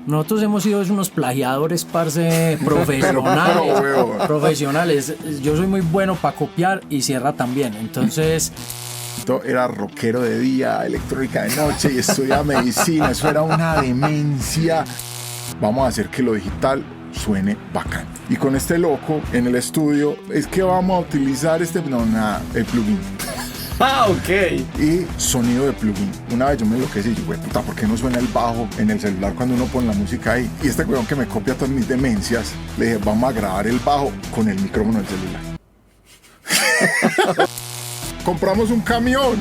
Nosotros hemos sido unos plagiadores, parce, profesionales. Profesionales. Yo soy muy bueno para copiar y Sierra también. Entonces... Era rockero de día, electrónica de noche y estudiaba medicina. Eso era una demencia. Vamos a hacer que lo digital suene bacán. Y con este loco en el estudio es que vamos a utilizar el plugin. Ah, ok. Y sonido de plugin. Una vez yo me enloquecí y yo, güey, puta, ¿por qué no suena el bajo en el celular cuando uno pone la música ahí? Y este weón que me copia todas mis demencias, le dije, vamos a grabar el bajo con el micrófono del celular. Compramos un camión.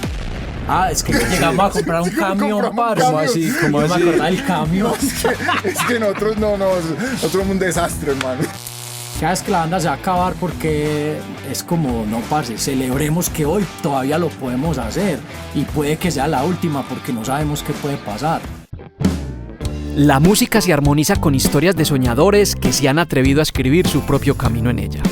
Ah, es que llegamos a comprar un camión, parce. ¿Cómo así? ¿Cómo me acordaba del camión? No, es que nosotros nosotros somos un desastre, hermano. Cada vez que la banda se va a acabar porque es como, no, parce, celebremos que hoy todavía lo podemos hacer y puede que sea la última porque no sabemos qué puede pasar. La música se armoniza con historias de soñadores que se han atrevido a escribir su propio camino en ella.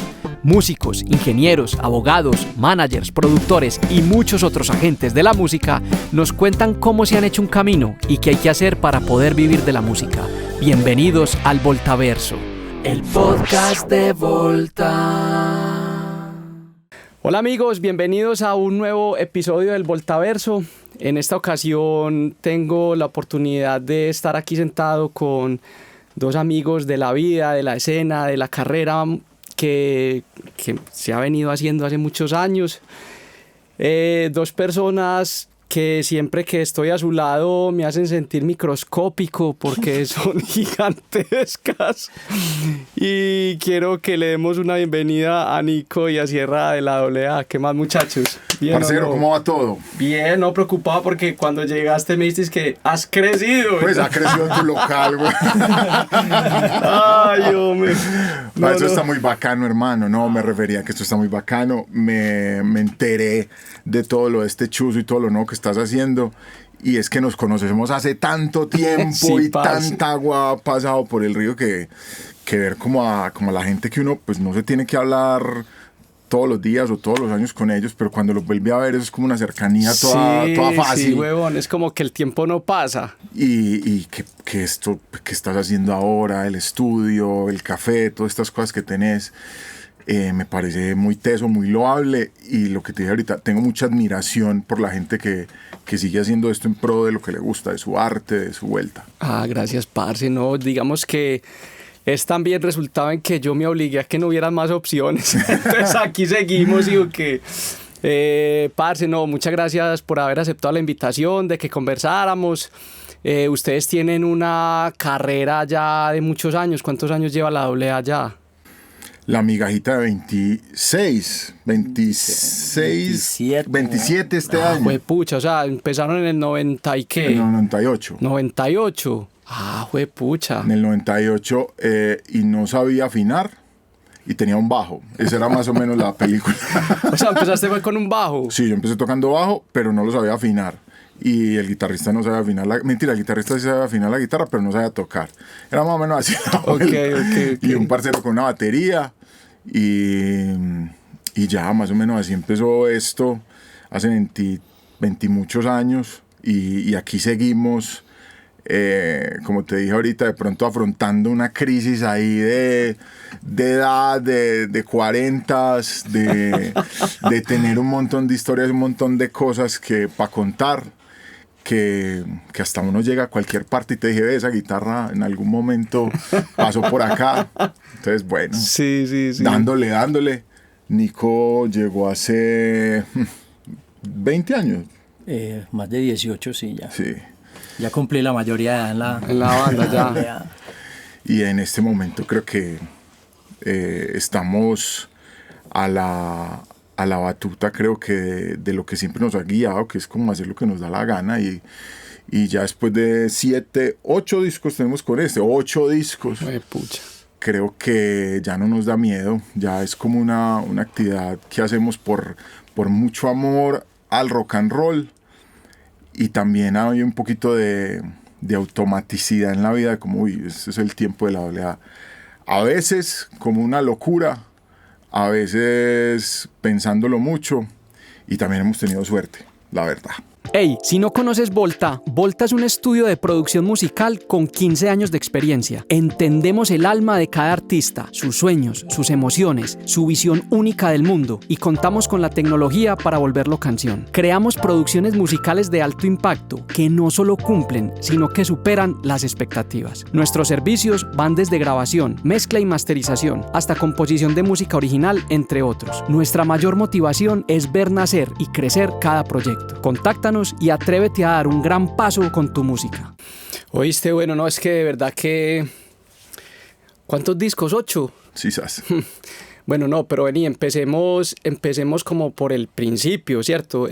Músicos, ingenieros, abogados, managers, productores y muchos otros agentes de la música nos cuentan cómo se han hecho un camino y qué hay que hacer para poder vivir de la música. Bienvenidos al Voltaverso, el podcast de Volta. Hola amigos, bienvenidos a un nuevo episodio del Voltaverso. En esta ocasión tengo la oportunidad de estar aquí sentado con dos amigos de la vida, de la escena, de la carrera que se ha venido haciendo hace muchos años. Dos personas que siempre que estoy a su lado me hacen sentir microscópico porque son gigantescas. Y quiero que le demos una bienvenida a Nico y a Sierra de la AA. ¿Qué más, muchachos? ¿Bien, parcero, no? ¿Cómo va todo? Bien, no preocupado porque cuando llegaste me dijiste que has crecido. Pues ha crecido en tu local, güey. Ay, hombre. No, esto está muy bacano, hermano. No, me refería a que esto está muy bacano. Me enteré de todo lo de este chuzo y todo lo nuevo que estás haciendo. Y es que nos conocemos hace tanto tiempo sí, y tanta agua ha pasado por el río que ver como a la gente que uno pues no se tiene que hablar todos los días o todos los años con ellos, pero cuando los vuelve a ver eso es como una cercanía toda fácil. Sí, huevón, es como que el tiempo no pasa. Y que esto que estás haciendo ahora, el estudio, el café, todas estas cosas que tenés, me parece muy teso, muy loable. Y lo que te dije ahorita, tengo mucha admiración por la gente que sigue haciendo esto en pro de lo que le gusta, de su arte, de su vuelta. Ah, gracias, parce. No, digamos que es también resultado en que yo me obligué a que no hubieran más opciones. Entonces aquí seguimos y que parce, no, muchas gracias por haber aceptado la invitación de que conversáramos. Ustedes tienen una carrera ya de muchos años. ¿Cuántos años lleva la AA ya? La migajita de 27 este año. Juepucha, o sea, empezaron en el 90 y qué. En el 98. 98. Ah, juepucha. En el 98 y no sabía afinar y tenía un bajo. Esa era más o menos la película. O sea, empezaste con un bajo. Sí, yo empecé tocando bajo, pero no lo sabía afinar. Y el guitarrista no sabía afinar mentira, el guitarrista sí sabía afinar la guitarra, pero no sabía tocar. Era más o menos así. Okay. Y un parcero con una batería. Y ya más o menos así empezó esto hace 20 muchos años y aquí seguimos, como te dije ahorita, de pronto afrontando una crisis ahí de edad, de 40, de tener un montón de historias, un montón de cosas que para contar, que hasta uno llega a cualquier parte y te dije, esa guitarra en algún momento pasó por acá. Entonces, bueno, sí. dándole. Nico llegó hace 20 años. Más de 18, sí, ya. Sí. Ya cumplí la mayoría en la banda, ya. Y en este momento creo que estamos a la batuta, creo que de lo que siempre nos ha guiado, que es como hacer lo que nos da la gana. Y ya después de 8 discos tenemos con 8 discos. Ay, pucha. Creo que ya no nos da miedo, ya es como una actividad que hacemos por mucho amor al rock and roll, y también hay un poquito de automaticidad en la vida, como ese es el tiempo de la AA. A veces como una locura, a veces pensándolo mucho, y también hemos tenido suerte, la verdad. Hey, si no conoces Volta, Volta es un estudio de producción musical con 15 años de experiencia. Entendemos el alma de cada artista, sus sueños, sus emociones, su visión única del mundo y contamos con la tecnología para volverlo canción. Creamos producciones musicales de alto impacto que no solo cumplen, sino que superan las expectativas. Nuestros servicios van desde grabación, mezcla y masterización, hasta composición de música original, entre otros. Nuestra mayor motivación es ver nacer y crecer cada proyecto. Contáctanos y atrévete a dar un gran paso con tu música. Oíste, bueno, no, es que de verdad que... ¿Cuántos discos? 8. Sí, sas. Bueno, no, pero vení, empecemos como por el principio, ¿cierto? O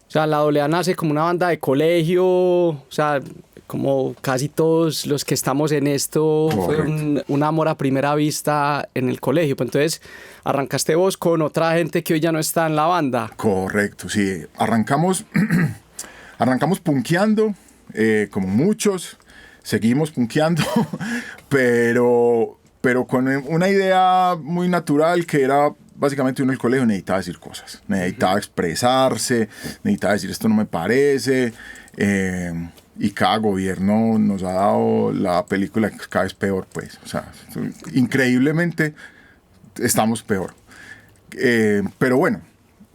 sea, La AA nace como una banda de colegio, o sea, como casi todos los que estamos en esto, fue un amor a primera vista en el colegio. Pues entonces, arrancaste vos con otra gente que hoy ya no está en la banda. Correcto, sí. Arrancamos punkeando, como muchos, seguimos punkeando, pero con una idea muy natural que era básicamente uno en el colegio necesitaba decir cosas, necesitaba expresarse, necesitaba decir esto no me parece, y cada gobierno nos ha dado la película que cada vez peor, pues, o sea, increíblemente estamos peor. Pero bueno,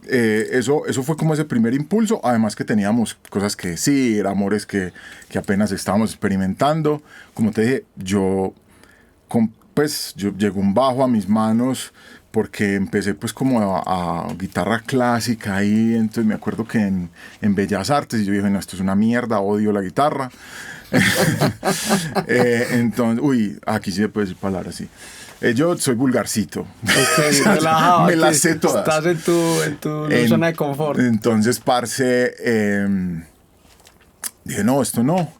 eso fue como ese primer impulso, además que teníamos cosas que decir, amores que apenas estábamos experimentando. Como te dije, yo llegó un bajo a mis manos porque empecé pues como a guitarra clásica y entonces me acuerdo que en Bellas Artes y yo dije, no, esto es una mierda, odio la guitarra. Entonces, aquí sí se puede decir palabras así. Yo soy vulgarcito. Okay, o sea, me las sé todas. Estás en tu zona de confort. Entonces, parce, dije, no, esto no.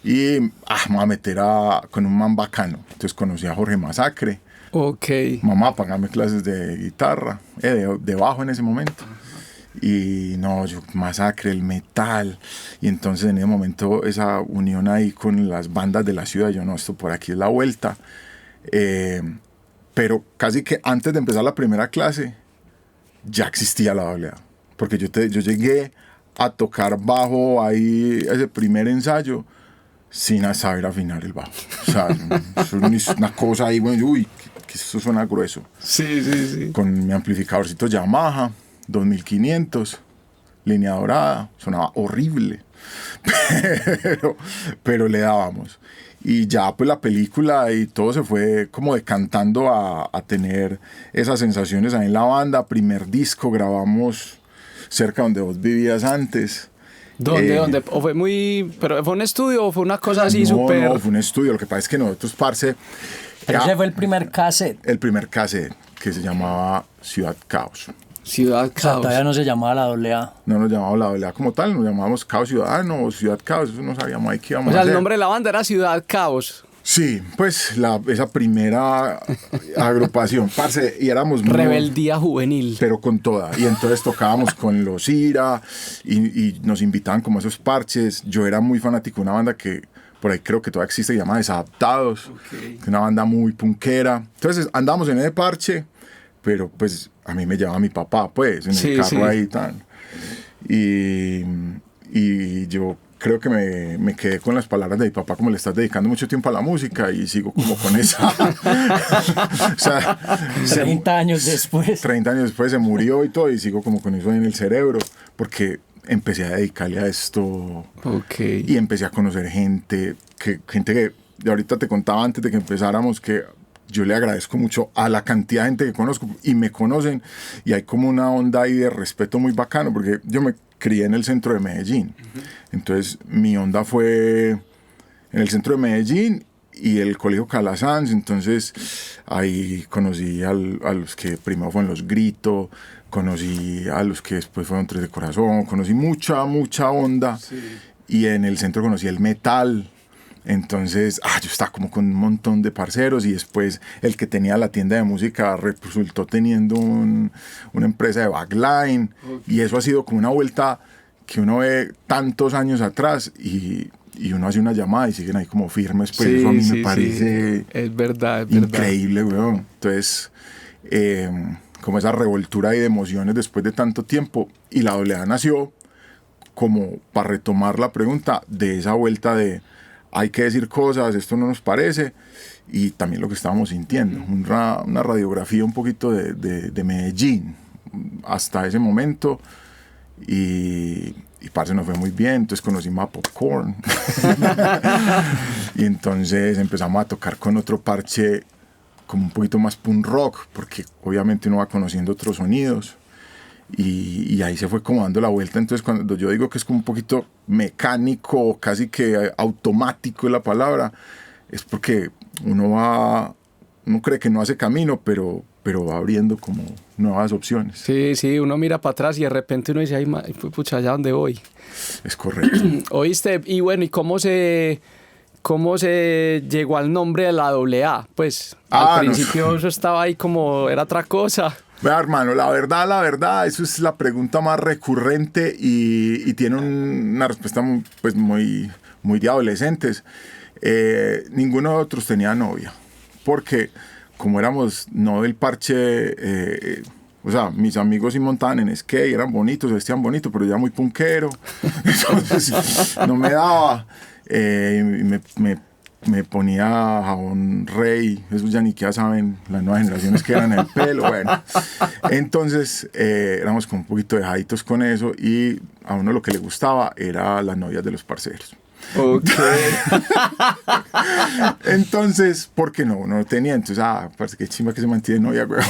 Y me voy a meter con un man bacano. Entonces conocí a Jorge Masacre. Ok. Mamá, pagame clases de guitarra, de bajo en ese momento. Y no, yo, Masacre, el metal. Y entonces en ese momento esa unión ahí con las bandas de la ciudad, yo no, esto por aquí es la vuelta. Pero casi que antes de empezar la primera clase ya existía la AA, porque yo llegué a tocar bajo ahí ese primer ensayo sin saber afinar el bajo, o sea, es una cosa ahí, bueno, uy, que eso suena grueso. Sí. Con mi amplificadorcito Yamaha 2500, línea dorada, sonaba horrible, pero le dábamos. Y ya pues la película y todo se fue como decantando a tener esas sensaciones ahí en la banda. Primer disco grabamos cerca donde vos vivías antes. ¿Dónde? ¿O fue pero fue un estudio o fue una cosa así súper? No, fue un estudio. Lo que pasa es que nosotros, parce... Pero ese fue el primer cassette. El primer cassette, que se llamaba Ciudad Caos. Ciudad Caos. O sea, todavía no se llamaba la AA. No nos llamábamos la AA como tal, nos llamábamos Caos Ciudadano o Ciudad Caos, eso no sabíamos ahí qué íbamos a hacer. El nombre de la banda era Ciudad Caos. Sí, pues esa primera agrupación, parce, y éramos muy... Rebeldía juvenil. Pero con toda, y entonces tocábamos con los IRA y nos invitaban como a esos parches. Yo era muy fanático de una banda que por ahí creo que todavía existe, se llama Desadaptados, que es una banda muy punkera. Entonces andábamos en ese parche, pero pues a mí me llevaba mi papá, pues, en el carro ahí tan. Y yo creo que me quedé con las palabras de mi papá, como le estás dedicando mucho tiempo a la música, y sigo como con esa. O sea, 30 años después. 30 años después se murió y todo, y sigo como con eso en el cerebro, porque empecé a dedicarle a esto. Okay. Y empecé a conocer gente que de ahorita te contaba antes de que empezáramos que yo le agradezco mucho a la cantidad de gente que conozco y me conocen, y hay como una onda ahí de respeto muy bacano, porque yo me crié en el centro de Medellín. Entonces mi onda fue en el centro de Medellín y el colegio Calasanz. Entonces ahí conocí a los que primero fueron Los Grito, conocí a los que después fueron Tres de Corazón, conocí mucha onda. Y en el centro conocí el metal. Entonces, yo estaba como con un montón de parceros, y después el que tenía la tienda de música resultó teniendo una empresa de backline, y eso ha sido como una vuelta que uno ve tantos años atrás y uno hace una llamada y siguen ahí como firmes, pues eso a mí me parece es verdad. Increíble, weón. Entonces, como esa revoltura ahí de emociones después de tanto tiempo, y la AA nació como para retomar la pregunta de esa vuelta de hay que decir cosas, esto no nos parece, y también lo que estábamos sintiendo, una radiografía un poquito de Medellín hasta ese momento, y parce, nos fue muy bien. Entonces conocimos a Popcorn y entonces empezamos a tocar con otro parche como un poquito más punk rock, porque obviamente uno va conociendo otros sonidos, y ahí se fue como dando la vuelta. Entonces cuando yo digo que es como un poquito mecánico, casi que automático es la palabra, es porque uno cree que no hace camino, pero va abriendo como nuevas opciones. Sí, uno mira para atrás y de repente uno dice, ay, pucha, ¿allá dónde voy? Es correcto. ¿Oíste? Y bueno, ¿y cómo se llegó al nombre de la AA? Pues al principio eso estaba ahí como, era otra cosa. Vea, hermano, la verdad, eso es la pregunta más recurrente y tiene una respuesta muy de adolescentes. Ninguno de nosotros tenía novia, porque como éramos no del parche, o sea, mis amigos sí montaban en skate, eran bonitos, vestían bonito, pero yo era muy punkero, entonces no me daba. Me ponía jabón Rey, esos ya ni que ya saben las nuevas generaciones que eran el pelo, bueno. Entonces éramos como un poquito dejaditos con eso, y a uno lo que le gustaba era las novias de los parceros. Ok. Entonces, ¿por qué no? No tenía. Entonces, parece que chimba que se mantiene novia, güey.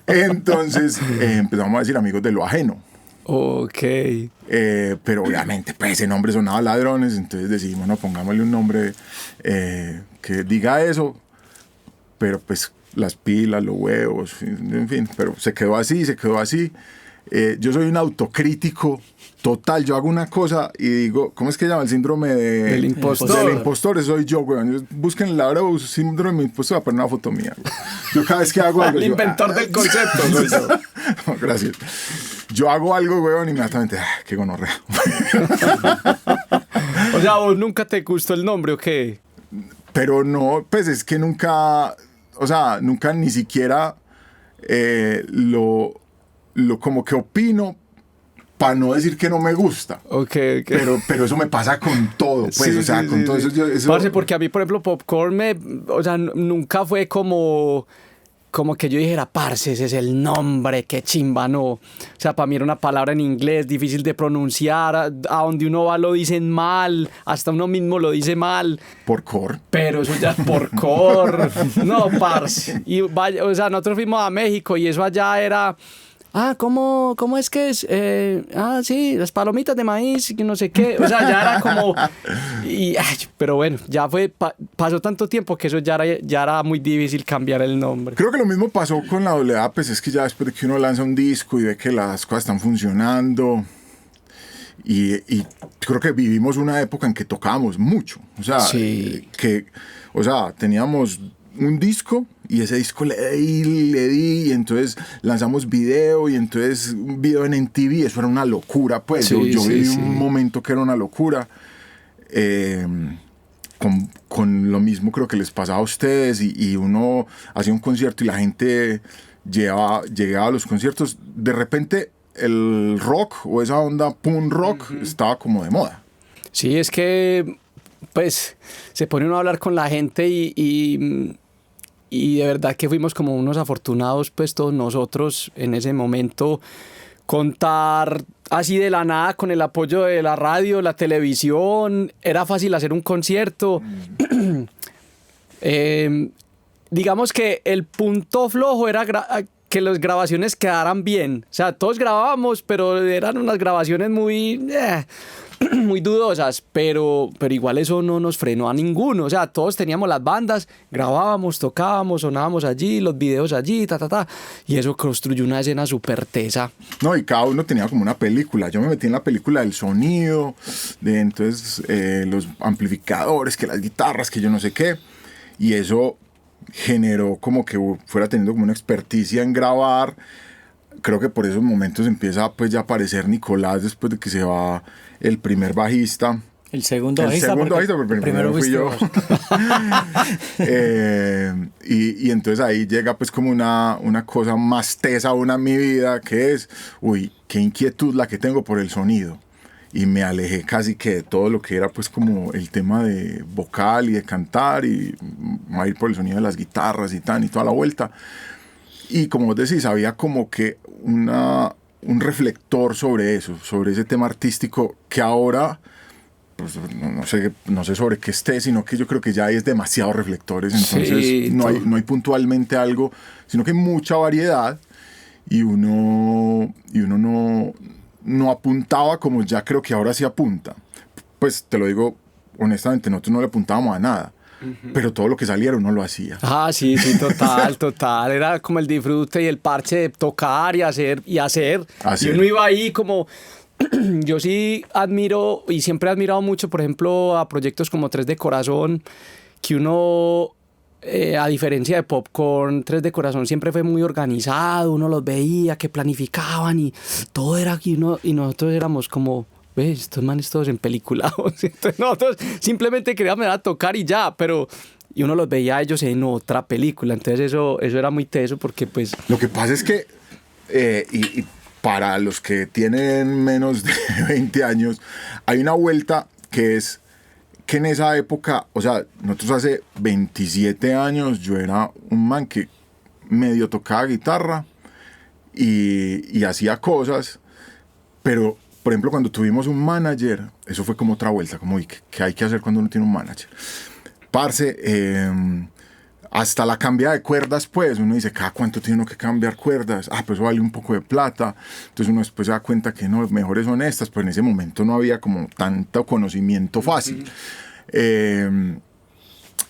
Entonces empezamos a decir amigos de lo ajeno. Ok. Pero obviamente, pues ese nombre sonaba ladrones, entonces decidimos, no, pongámosle un nombre que diga eso, pero pues las pilas, los huevos, en fin, pero se quedó así. Yo soy un autocrítico total. Yo hago una cosa y digo, ¿cómo es que se llama? El síndrome del impostor. Del impostor, soy yo, güey. Busquen la hora de síndrome del impostor, para una foto mía, güey. Yo cada vez que hago algo... El inventor del concepto, soy yo. No, gracias. Yo hago algo, güey, inmediatamente, qué gonorrea. O sea, ¿vos nunca te gustó el nombre o qué? Pero no, pues es que nunca ni siquiera lo como que opino, para no decir que no me gusta. Okay. Pero eso me pasa con todo, pues, sí, con todo eso. Parce, porque a mí, por ejemplo, Popcorn nunca fue como que yo dijera, parce, ese es el nombre, qué chimba, no. O sea, para mí era una palabra en inglés difícil de pronunciar, a donde uno va lo dicen mal, hasta uno mismo lo dice mal. Porcor. Pero eso ya es porcor. No, parce. Y vaya, o sea, nosotros fuimos a México y eso allá era... ¿Cómo es que es? Sí, las palomitas de maíz, que no sé qué. O sea, ya era como... pero bueno, ya pasó tanto tiempo que eso ya era muy difícil cambiar el nombre. Creo que lo mismo pasó con la AA, pues es que ya después de que uno lanza un disco y ve que las cosas están funcionando, y creo que vivimos una época en que tocábamos mucho. O sea, sí. Teníamos un disco, y ese disco le di, y entonces lanzamos video, y entonces un video en MTV, eso era una locura, pues. Sí, yo viví un momento que era una locura. Con lo mismo creo que les pasaba a ustedes, y uno hacía un concierto y la gente llegaba a los conciertos, de repente el rock o esa onda punk rock estaba como de moda. Sí, es que pues se pone uno a hablar con la gente y de verdad que fuimos como unos afortunados, pues todos nosotros en ese momento, contar así de la nada con el apoyo de la radio, la televisión. Era fácil hacer un concierto. Digamos que el punto flojo era que las grabaciones quedaran bien. O sea, todos grabábamos, pero eran unas grabaciones muy dudosas, pero igual eso no nos frenó a ninguno. O sea, todos teníamos las bandas, grabábamos, tocábamos, sonábamos allí, los videos allí, y eso construyó una escena súper tesa. No, y cada uno tenía como una película. Yo me metí en la película del sonido, entonces los amplificadores, que las guitarras, que yo no sé qué, y eso generó como que fuera teniendo como una experticia en grabar. Creo que por esos momentos empieza pues ya a aparecer Nicolás, después de que se va el primer bajista. El segundo el bajista. segundo bajista, porque primero fui yo. Y entonces ahí llega pues como una cosa más tesa aún en mi vida, que es, uy, qué inquietud la que tengo por el sonido. Y me alejé casi que de todo lo que era pues como el tema de vocal y de cantar, y a ir por el sonido de las guitarras y tal, y toda la vuelta. Y como vos decís, había como que un reflector sobre eso, sobre ese tema artístico que ahora, pues, no sé sobre qué esté, sino que yo creo que ya hay demasiados reflectores, entonces Sí, no hay puntualmente algo, sino que hay mucha variedad, y uno no apuntaba como ya creo que ahora sí apunta. Pues te lo digo honestamente, nosotros no le apuntábamos a nada, pero todo lo que saliera uno lo hacía. Ah, sí, total. Era como el disfrute y el parche de tocar y hacer. Y uno iba ahí como... Yo sí admiro y siempre he admirado mucho, por ejemplo, a proyectos como Tres de Corazón, que uno... a diferencia de Popcorn, Tres de Corazón siempre fue muy organizado, uno los veía, que planificaban y todo era aquí, y nosotros éramos como, ¿ves? Estos manes todos en peliculados. Entonces nosotros simplemente queríamos a tocar y ya, y uno los veía a ellos en otra película, entonces eso era muy teso porque pues... Lo que pasa es que, y para los que tienen menos de 20 años, hay una vuelta que es que en esa época, o sea, nosotros hace 27 años, yo era un man que medio tocaba guitarra y hacía cosas, pero, por ejemplo, cuando tuvimos un manager, eso fue como otra vuelta, como, ¿qué hay que hacer cuando uno tiene un manager? Parce, hasta la cambia de cuerdas, pues, uno dice, ¿cada cuánto tiene uno que cambiar cuerdas? Pues eso vale un poco de plata. Entonces uno después se da cuenta que no, mejores son estas, pero en ese momento no había como tanto conocimiento fácil.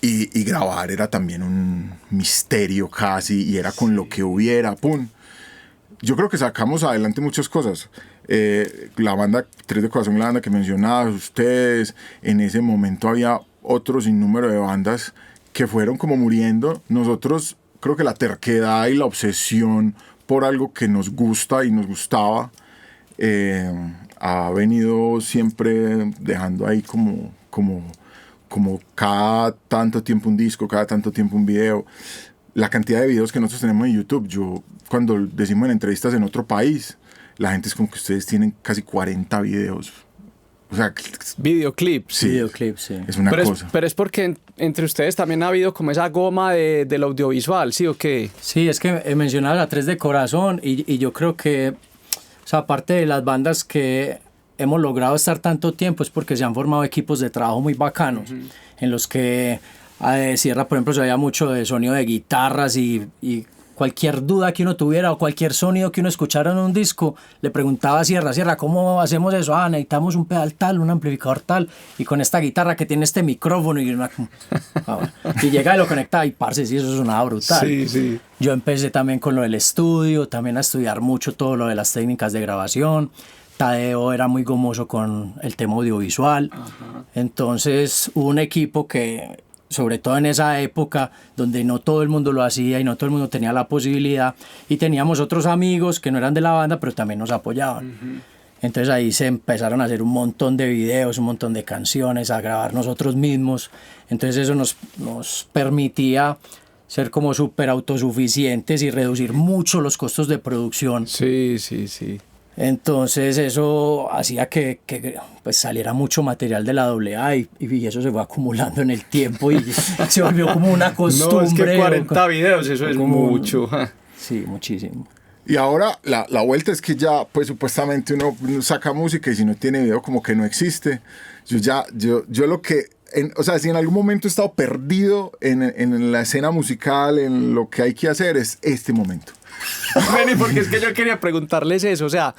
Y grabar era también un misterio casi, y era con lo que hubiera, pum. Yo creo que sacamos adelante muchas cosas. La banda Tres de Corazón, la banda que mencionabas ustedes, en ese momento había otro sinnúmero de bandas que fueron como muriendo. Nosotros creo que la terquedad y la obsesión por algo que nos gusta y nos gustaba ha venido siempre dejando ahí como cada tanto tiempo un disco, cada tanto tiempo un video. La cantidad de videos que nosotros tenemos en YouTube, yo cuando decimos en entrevistas en otro país, la gente es como que ustedes tienen casi 40 videos. O sea, videoclips. Sí, videoclips, sí. Es una cosa. Pero es porque entre ustedes también ha habido como esa goma del audiovisual, ¿sí o qué? Sí, es que mencionaba a Tres de Corazón y yo creo que, o sea, aparte de las bandas que hemos logrado estar tanto tiempo, es porque se han formado equipos de trabajo muy bacanos, en los que Sierra, por ejemplo, se veía mucho de sonido de guitarras y cualquier duda que uno tuviera o cualquier sonido que uno escuchara en un disco, le preguntaba a Sierra, ¿cómo hacemos eso? Necesitamos un pedal tal, un amplificador tal, y con esta guitarra que tiene este micrófono, y y llega y lo conectaba, y parce, sí, eso sonaba brutal. Sí, sí. Yo empecé también con lo del estudio, también a estudiar mucho todo lo de las técnicas de grabación. Tadeo era muy gomoso con el tema audiovisual. Entonces hubo un equipo que, sobre todo en esa época donde no todo el mundo lo hacía y no todo el mundo tenía la posibilidad, y teníamos otros amigos que no eran de la banda pero también nos apoyaban. Entonces ahí se empezaron a hacer un montón de videos, un montón de canciones, a grabar nosotros mismos. Entonces eso nos permitía ser como súper autosuficientes y reducir mucho los costos de producción. Sí. Entonces eso hacía que pues saliera mucho material de la AA y eso se fue acumulando en el tiempo y se volvió como una costumbre. No, es que 40 videos, eso es mucho. Sí, muchísimo. Y ahora la vuelta es que ya pues supuestamente uno saca música y si no tiene video como que no existe. Yo lo que... o sea, si en algún momento he estado perdido en la escena musical, en lo que hay que hacer, es este momento. Bueno, porque es que yo quería preguntarles eso, o sea,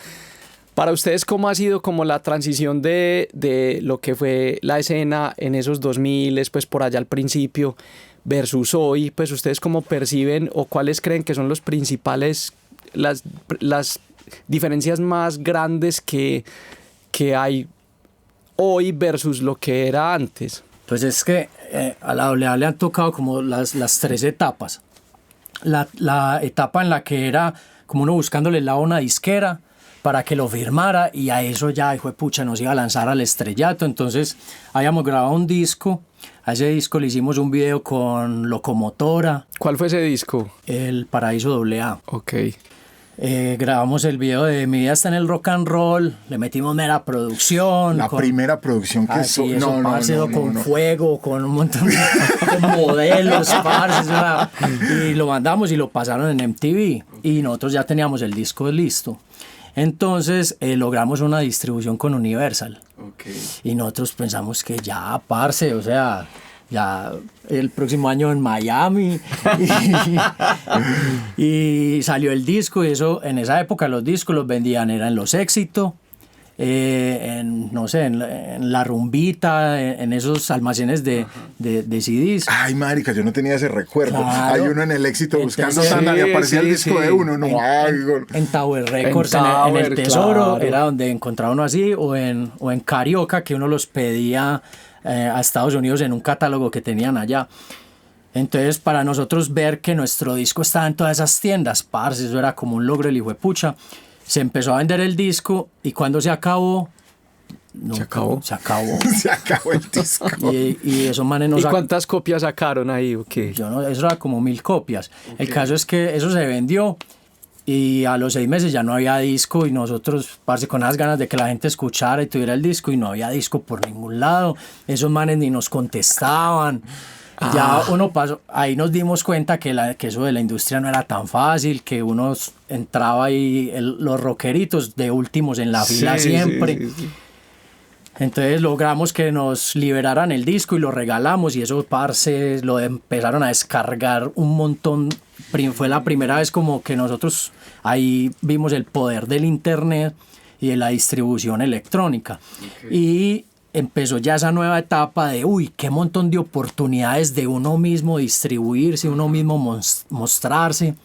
para ustedes, ¿cómo ha sido como la transición de lo que fue la escena en esos 2000, pues por allá al principio, versus hoy? Pues ustedes cómo perciben o cuáles creen que son los principales, las diferencias más grandes que hay hoy versus lo que era antes. Pues es que a la AA le han tocado como las tres etapas. La etapa en la que era como uno buscándole el lado a una disquera, para que lo firmara, y a eso ya, hijo de pucha, nos iba a lanzar al estrellato. Entonces habíamos grabado un disco, a ese disco le hicimos un video con Locomotora, ¿Cuál fue ese disco? El Paraíso AA. Ok. Grabamos el video de Mi vida está en el rock and roll, le metimos mera producción. La primera producción que así, eso, no, parce, no, no, con no. fuego, con un montón de con modelos, parce, y lo mandamos y lo pasaron en MTV, y nosotros ya teníamos el disco listo. Entonces logramos una distribución con Universal. Okay. Y nosotros pensamos que ya, parce, o sea, ya el próximo año en Miami. Y salió el disco, y eso, en esa época los discos los vendían, eran Los Éxitos, no sé, en La Rumbita, en esos almacenes de CDs. Ay, marica, yo no tenía ese recuerdo. Claro. Hay uno en el Éxito buscando Entonces, Sandra y aparecía el sí, disco sí. de uno. No, ay, güey. En Tower Records, En en Tower, el Tesoro, claro. era donde encontraba uno así, o en Carioca, que uno los pedía a Estados Unidos en un catálogo que tenían allá. Entonces, para nosotros ver que nuestro disco estaba en todas esas tiendas, parce, eso era como un logro, el hijo de pucha. Se empezó a vender el disco, y cuando se acabó, ¿Se acabó? Se acabó. Se acabó el disco. Y esos manes no ¿Y cuántas copias sacaron ahí? Okay. Yo no, eso era como 1000 copias. El caso es que eso se vendió, y a los 6 meses ya no había disco, y nosotros, parce, con las ganas de que la gente escuchara y tuviera el disco, y no había disco por ningún lado. Esos manes ni nos contestaban. Ya uno pasó, ahí nos dimos cuenta que eso de la industria no era tan fácil, que uno entraba ahí, los rockeritos de últimos en la fila siempre. Sí. Entonces logramos que nos liberaran el disco y lo regalamos, y eso, parce, lo empezaron a descargar un montón. Fue la primera vez como que nosotros ahí vimos el poder del internet y de la distribución electrónica. Okay. Y empezó ya esa nueva etapa de, uy, qué montón de oportunidades de uno mismo distribuirse, uno mismo mostrarse.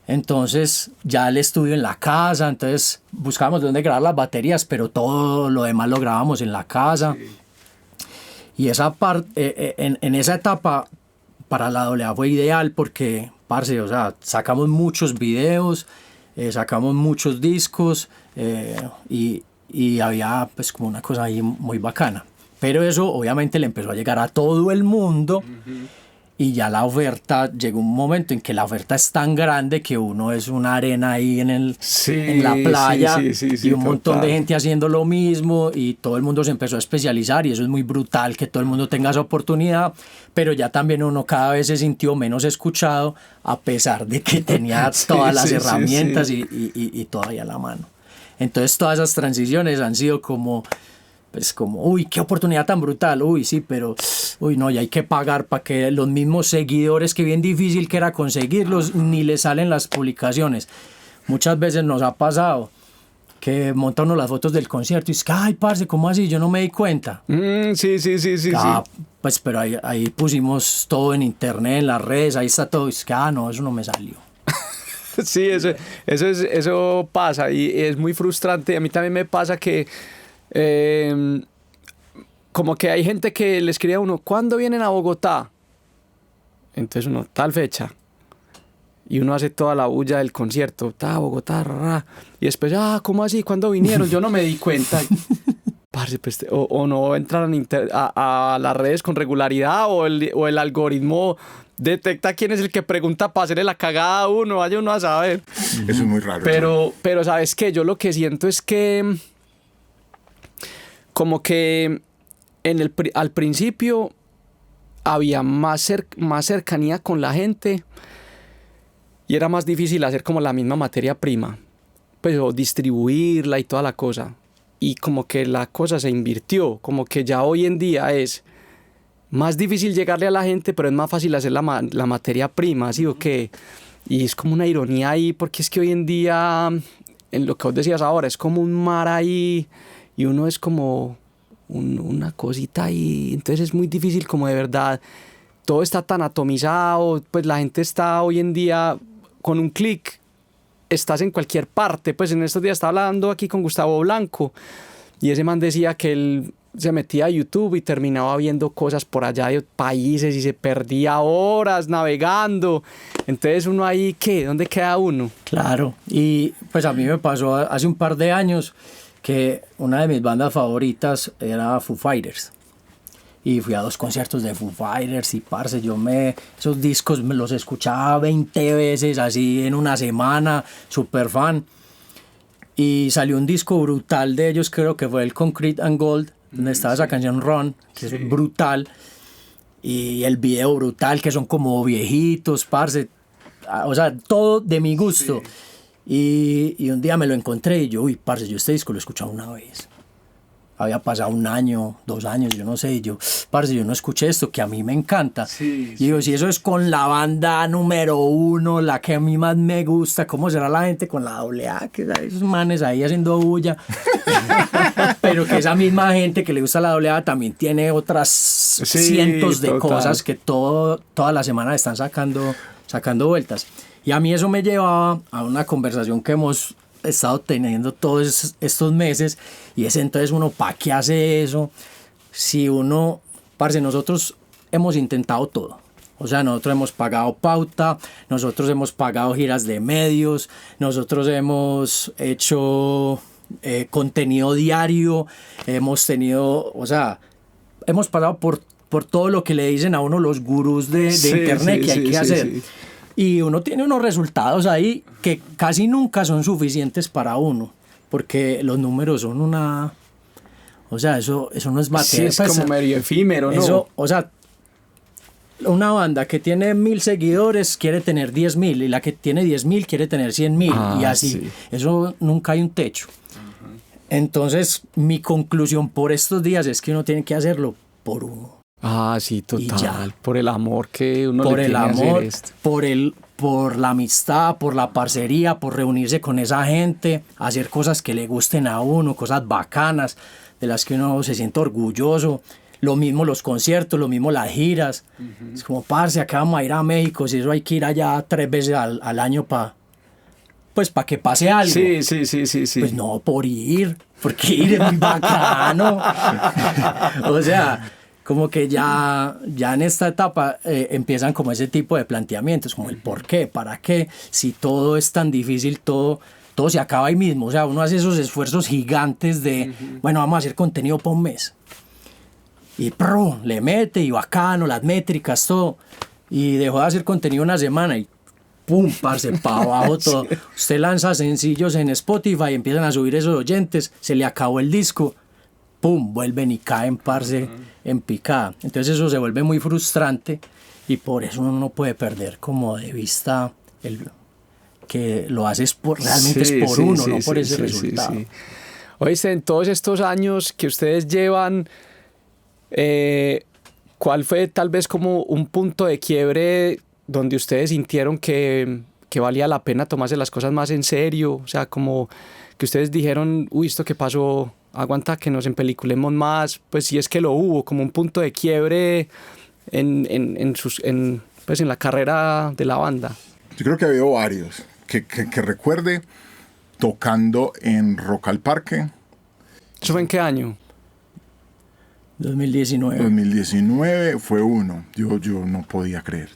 Entonces ya el estudio en la casa, entonces buscábamos dónde grabar las baterías, pero todo lo demás lo grabábamos en la casa. Sí. Y esa parte, en esa etapa para la AA fue ideal porque, parce, o sea, sacamos muchos videos, sacamos muchos discos, y había pues como una cosa ahí muy bacana. Pero eso obviamente le empezó a llegar a todo el mundo. Y ya la oferta, llegó un momento en que la oferta es tan grande que uno es una arena ahí en la playa, y un montón de gente haciendo lo mismo, y todo el mundo se empezó a especializar, y eso es muy brutal, que todo el mundo tenga esa oportunidad, pero ya también uno cada vez se sintió menos escuchado, a pesar de que tenía todas las herramientas y todavía a la mano. Entonces todas esas transiciones han sido como, uy, qué oportunidad tan brutal, uy, sí, pero, uy, no, y hay que pagar para que los mismos seguidores, que bien difícil que era conseguirlos, ni les salen las publicaciones. Muchas veces nos ha pasado que montan uno las fotos del concierto y es que, ay, parce, ¿cómo así? Yo no me di cuenta. Sí. Pues, pero ahí pusimos todo en internet, en las redes, ahí está todo, y es que, no, eso no me salió. Sí, eso pasa, y es muy frustrante. A mí también me pasa que como que hay gente que le escribe a uno, ¿cuándo vienen a Bogotá? Entonces uno, tal fecha, y uno hace toda la bulla del concierto, Bogotá, y después, ¿cómo así? ¿Cuándo vinieron? Yo no me di cuenta. Parce, pues, o no entran a las redes con regularidad, o el algoritmo detecta quién es el que pregunta para hacerle la cagada a uno, vaya uno a saber. Eso es muy raro. Pero ¿sabes qué? Yo lo que siento es que como que al principio había más cercanía con la gente, y era más difícil hacer como la misma materia prima, pues, o distribuirla y toda la cosa. Y como que la cosa se invirtió, como que ya hoy en día es más difícil llegarle a la gente, pero es más fácil hacer la materia prima, ¿sí o qué? Y es como una ironía ahí, porque es que hoy en día, en lo que vos decías ahora, es como un mar ahí, y uno es como una cosita ahí. Entonces es muy difícil, como de verdad, todo está tan atomizado, pues la gente está hoy en día con un clic, estás en cualquier parte. Pues en estos días estaba hablando aquí con Gustavo Blanco, y ese man decía que se metía a YouTube y terminaba viendo cosas por allá de países y se perdía horas navegando. Entonces uno ahí, ¿qué? ¿Dónde queda uno? Claro, y pues a mí me pasó hace un par de años que una de mis bandas favoritas era Foo Fighters. Y fui a 2 conciertos de Foo Fighters y parce, esos discos me los escuchaba 20 veces así en una semana, súper fan. Y salió un disco brutal de ellos, creo que fue el Concrete and Gold, donde estaba esa canción Run, que es brutal. Y el video brutal, que son como viejitos, parce. O sea, todo de mi gusto. Y un día me lo encontré y yo, uy, parce, yo este disco lo he escuchado una vez. Había pasado 1 año, 2 años, yo no sé, y yo, parce, yo no escuché esto, que a mí me encanta. Y digo, si eso es con la banda número 1, la que a mí más me gusta, ¿cómo será la gente con la AA? Que esos manes ahí haciendo bulla. Pero que esa misma gente que le gusta la AA también tiene otras cientos de cosas que toda la semana están sacando vueltas. Y a mí eso me llevaba a una conversación que hemos estado teniendo todos estos meses, y es entonces uno, ¿para qué hace eso? Si uno, parce, nosotros hemos intentado todo. O sea, nosotros hemos pagado pauta, nosotros hemos pagado giras de medios, nosotros hemos hecho contenido diario, hemos tenido, o sea, hemos pasado por todo lo que le dicen a uno los gurús de internet que hay que hacer. Y uno tiene unos resultados ahí que casi nunca son suficientes para uno, porque los números son una... O sea, eso no es materia. Sí, es como medio efímero, ¿no? Eso, o sea, una banda que tiene 1.000 seguidores quiere tener 10.000, y la que tiene 10.000 quiere tener 100.000, y así. Sí. Eso nunca hay un techo. Entonces, mi conclusión por estos días es que uno tiene que hacerlo por uno. Ah, sí, total. Por el amor que uno por le tiene el amor, a hacer esto. Por la amistad, por la parcería, por reunirse con esa gente, hacer cosas que le gusten a uno, cosas bacanas, de las que uno se siente orgulloso. Lo mismo los conciertos, lo mismo las giras. Es como, parce, acá vamos a ir a México, si eso hay que ir allá 3 veces al año para que pase algo. Sí. Pues no, por ir, porque ir es muy bacano. O sea, como que ya en esta etapa empiezan como ese tipo de planteamientos, como el por qué, para qué, si todo es tan difícil, todo se acaba ahí mismo. O sea, uno hace esos esfuerzos gigantes de, bueno, vamos a hacer contenido por un mes. Y le mete, y bacano, las métricas, todo. Y dejó de hacer contenido una semana y pum, parce, para abajo todo. Sí. Usted lanza sencillos en Spotify, empiezan a subir esos oyentes, se le acabó el disco, pum, vuelven y caen, parce, en picada. Entonces eso se vuelve muy frustrante, y por eso uno no puede perder como de vista que lo haces realmente es por uno, no por ese resultado. Oíste, en todos estos años que ustedes llevan, ¿cuál fue tal vez como un punto de quiebre donde ustedes sintieron que valía la pena tomarse las cosas más en serio? O sea, como que ustedes dijeron, uy, esto que pasó, aguanta que nos empeliculemos más, pues si es que lo hubo, como un punto de quiebre en la carrera de la banda. Yo creo que ha habido varios, que recuerde tocando en Rock al Parque. ¿Eso fue en qué año? 2019 fue uno. Yo no podía creer.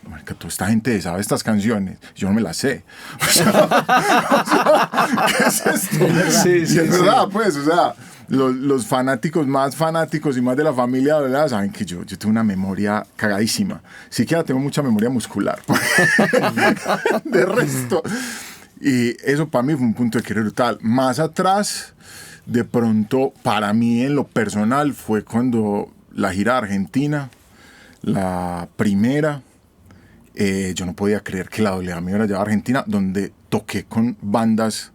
Marica, toda esta gente sabe estas canciones, yo no me las sé. O sea, ¿qué es esto? Sí, es verdad, pues, o sea, los fanáticos más fanáticos y más de la familia, ¿verdad? Saben que yo tengo una memoria cagadísima. Siquiera tengo mucha memoria muscular. De resto. Y eso para mí fue un punto de quiebre brutal. Más atrás, de pronto, para mí en lo personal, fue cuando la gira de Argentina, la primera, yo no podía creer que la AA me hubiera llevado a Argentina, donde toqué con bandas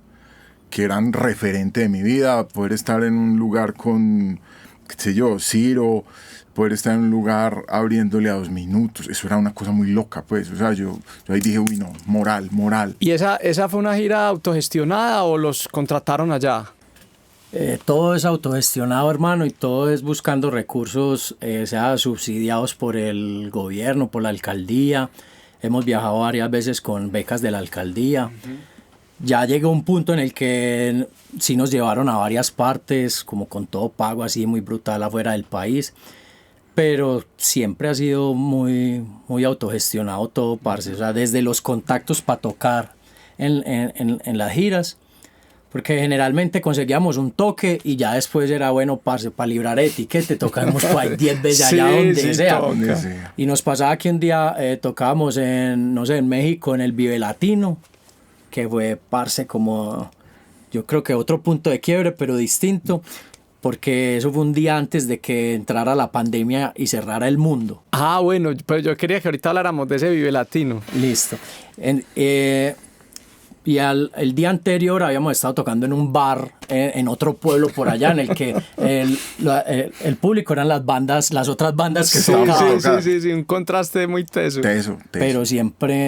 que eran referente de mi vida, poder estar en un lugar con, qué sé yo, Ciro, poder estar en un lugar abriéndole a 2 Minutos, eso era una cosa muy loca, pues, o sea, yo ahí dije, uy, no, moral. ¿Y esa fue una gira autogestionada o los contrataron allá? Todo es autogestionado, hermano, y todo es buscando recursos, sea subsidiados por el gobierno, por la alcaldía. Hemos viajado varias veces con becas de la alcaldía. ya llegó un punto en el que sí nos llevaron a varias partes, como con todo pago así muy brutal afuera del país, pero siempre ha sido muy, muy autogestionado todo, parce. O sea, desde los contactos para tocar en las giras, porque generalmente conseguíamos un toque y ya después era bueno, parce, para librar etiquete, tocábamos por ahí 10 veces allá donde sea. Y nos pasaba que un día tocábamos en, no sé, en México, en el Vive Latino, que fue, parce, como, yo creo que otro punto de quiebre, pero distinto, porque eso fue un día antes de que entrara la pandemia y cerrara el mundo. Ah, bueno, pero yo quería que ahorita habláramos de ese Vive Latino. Listo. Y el día anterior habíamos estado tocando en un bar en otro pueblo por allá, en el que el público eran las otras bandas que tocaban. Sí, un contraste muy teso. Pero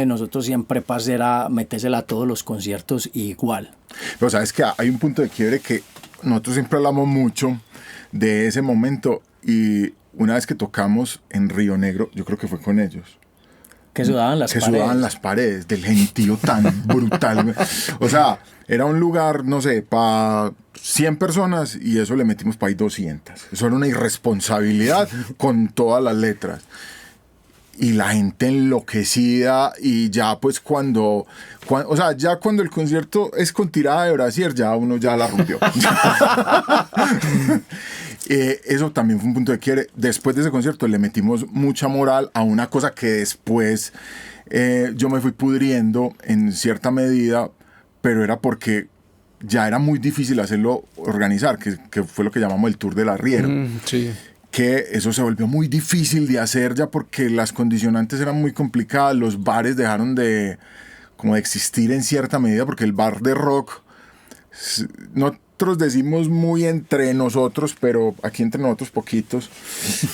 nosotros siempre, parce, era metérsela a todos los conciertos igual. Pero sabes que hay un punto de quiebre que nosotros siempre hablamos mucho de ese momento, y una vez que tocamos en Río Negro, yo creo que fue con ellos, que sudaban las paredes del gentío tan brutal. O sea, era un lugar, no sé, para 100 personas, y eso le metimos para ahí 200. Eso era una irresponsabilidad con todas las letras. Y la gente enloquecida, y ya pues cuando el concierto es con tirada de brasier, ya uno ya la rompió. Eso también fue un punto de quiebre. Después de ese concierto le metimos mucha moral a una cosa que después yo me fui pudriendo en cierta medida, pero era porque ya era muy difícil hacerlo, organizar, que fue lo que llamamos el Tour del Arriero. Sí. Que eso se volvió muy difícil de hacer ya porque las condicionantes eran muy complicadas, los bares dejaron de existir en cierta medida, porque el bar de rock, nosotros decimos muy entre nosotros, pero aquí entre nosotros poquitos,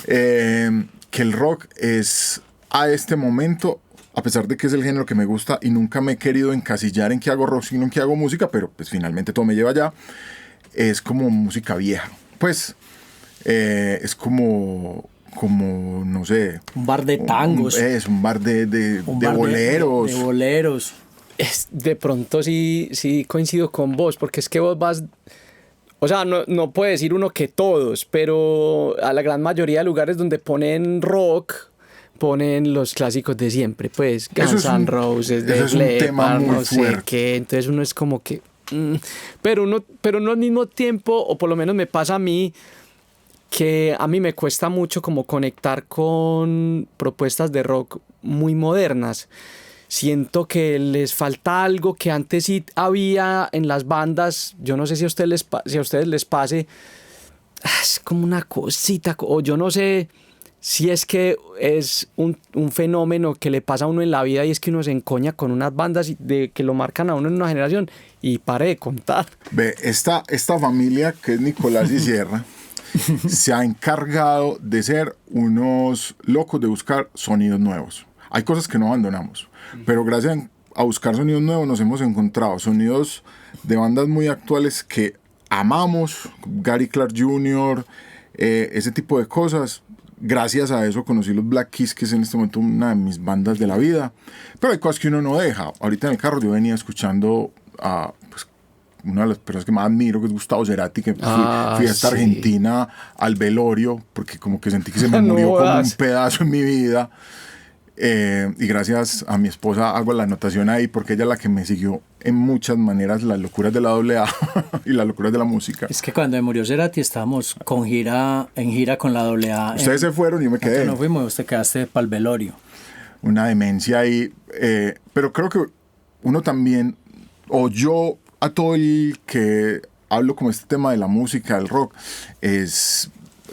que el rock es a este momento, a pesar de que es el género que me gusta y nunca me he querido encasillar en que hago rock sino en que hago música, pero pues finalmente todo me lleva allá, es como música vieja, pues. Es como, no sé, un bar de tangos, es un bar de boleros. De boleros. De pronto sí coincido con vos, porque es que vos vas, o sea, no puede decir uno que todos, pero a la gran mayoría de lugares donde ponen rock, ponen los clásicos de siempre, pues Guns N' Roses, de Leppard, no sé qué. Entonces uno es como que pero no al mismo tiempo, o por lo menos me pasa a mí, que a mí me cuesta mucho como conectar con propuestas de rock muy modernas. Siento que les falta algo que antes sí había en las bandas. Yo no sé si a ustedes les pase. Es como una cosita, o yo no sé si es que es un fenómeno que le pasa a uno en la vida, y es que uno se encoña con unas bandas que lo marcan a uno en una generación, y pare de contar. Ve, esta familia que es Nicolás y Sierra se ha encargado de ser unos locos de buscar sonidos nuevos. Hay cosas que no abandonamos, pero gracias a buscar sonidos nuevos nos hemos encontrado sonidos de bandas muy actuales que amamos, Gary Clark Jr., ese tipo de cosas. Gracias a eso conocí los Black Keys, que es en este momento una de mis bandas de la vida. Pero hay cosas que uno no deja. Ahorita en el carro yo venía escuchando a una de las personas que más admiro, que es Gustavo Cerati, que fui a esta Argentina al velorio, porque como que sentí que se me murió como un pedazo en mi vida. Y gracias a mi esposa hago la anotación ahí, porque ella es la que me siguió en muchas maneras las locuras de la AA y las locuras de la música. Es que cuando me murió Cerati estábamos en gira con la AA. Ustedes se fueron y yo me quedé. No fuimos, usted quedaste para el velorio. Una demencia ahí. Pero creo que uno también, o yo, a todo el que hablo como este tema de la música, del rock, es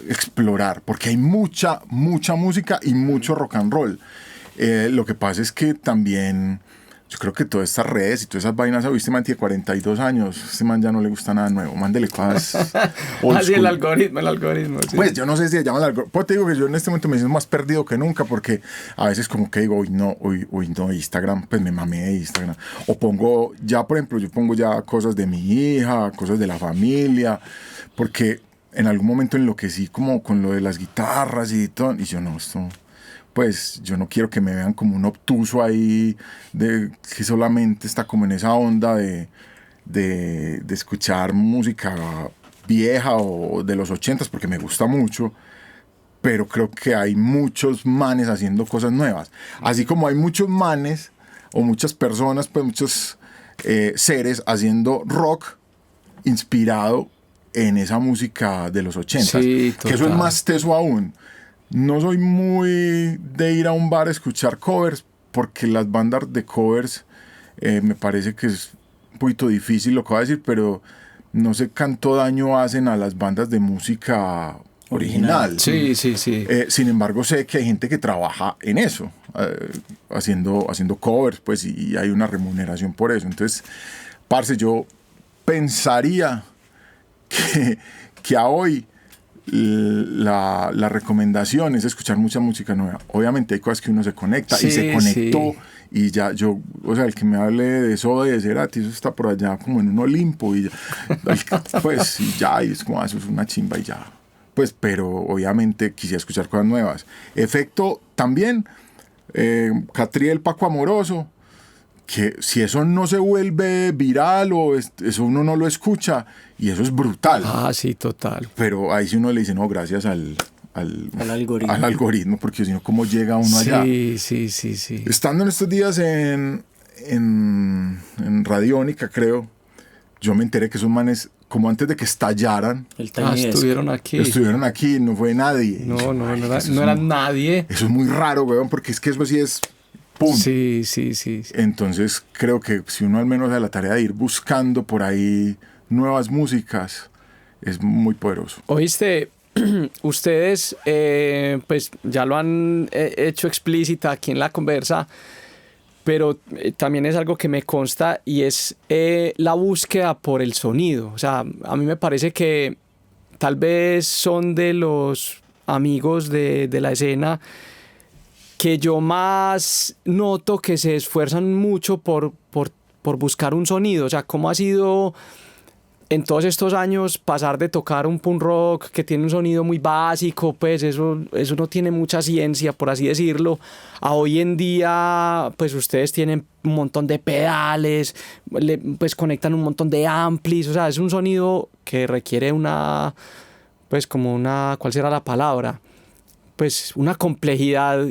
explorar, porque hay mucha música y mucho rock and roll. Lo que pasa es que también yo creo que todas estas redes y todas esas vainas, ¿viste? Man tiene 42 años, este man ya no le gusta nada nuevo, mándele cosas. Así el algoritmo, sí. Pues yo no sé si se llama el algoritmo, pues te digo que yo en este momento me siento más perdido que nunca, porque a veces como que digo, hoy no, Instagram, pues me mamé de Instagram, o pongo ya, por ejemplo, yo pongo ya cosas de mi hija, cosas de la familia, porque en algún momento enloquecí como con lo de las guitarras y todo, y yo no, esto pues yo no quiero que me vean como un obtuso ahí que solamente está como en esa onda de escuchar música vieja o de los 80s, porque me gusta mucho, pero creo que hay muchos manes haciendo cosas nuevas. Así como hay muchos manes o muchas personas, pues muchos seres haciendo rock inspirado en esa música de los 80s. Sí, que eso es más teso aún. No soy muy de ir a un bar a escuchar covers, porque las bandas de covers me parece que es un poquito difícil lo que voy a decir, pero no sé cuánto daño hacen a las bandas de música original. Sí. Sin embargo, sé que hay gente que trabaja en eso, haciendo covers, pues, y hay una remuneración por eso. Entonces, parce, yo pensaría que a hoy la recomendación es escuchar mucha música nueva. Obviamente hay cosas que uno se conecta y se conectó. Y ya yo, o sea, el que me hable de eso de Cerati, eso está por allá como en un Olimpo y ya, pues y ya, y es como, eso es una chimba y ya. Pues, pero obviamente quisiera escuchar cosas nuevas. Efecto también, Catriel, Paco Amoroso, que si eso no se vuelve viral o eso uno no lo escucha, y eso es brutal. Ah, sí, total. Pero ahí sí uno le dice, no, gracias al algoritmo, porque si no, ¿cómo llega uno allá? Sí. Estando en estos días en Radiónica, creo, yo me enteré que esos manes, como antes de que estallaran, estuvieron aquí. No fue nadie. No era nadie. Eso es muy raro, weón, porque es que eso sí es ¡pum! Sí. Entonces creo que si uno al menos hace la tarea de ir buscando por ahí nuevas músicas, es muy poderoso. Oíste, ustedes pues ya lo han hecho explícita aquí en la conversa, pero también es algo que me consta, y es la búsqueda por el sonido. O sea, a mí me parece que tal vez son de los amigos de la escena que yo más noto que se esfuerzan mucho por buscar un sonido. O sea, ¿cómo ha sido en todos estos años pasar de tocar un punk rock que tiene un sonido muy básico, pues eso no tiene mucha ciencia, por así decirlo, a hoy en día pues ustedes tienen un montón de pedales, pues conectan un montón de amplis? O sea, es un sonido que requiere pues como ¿cuál será la palabra? Pues una complejidad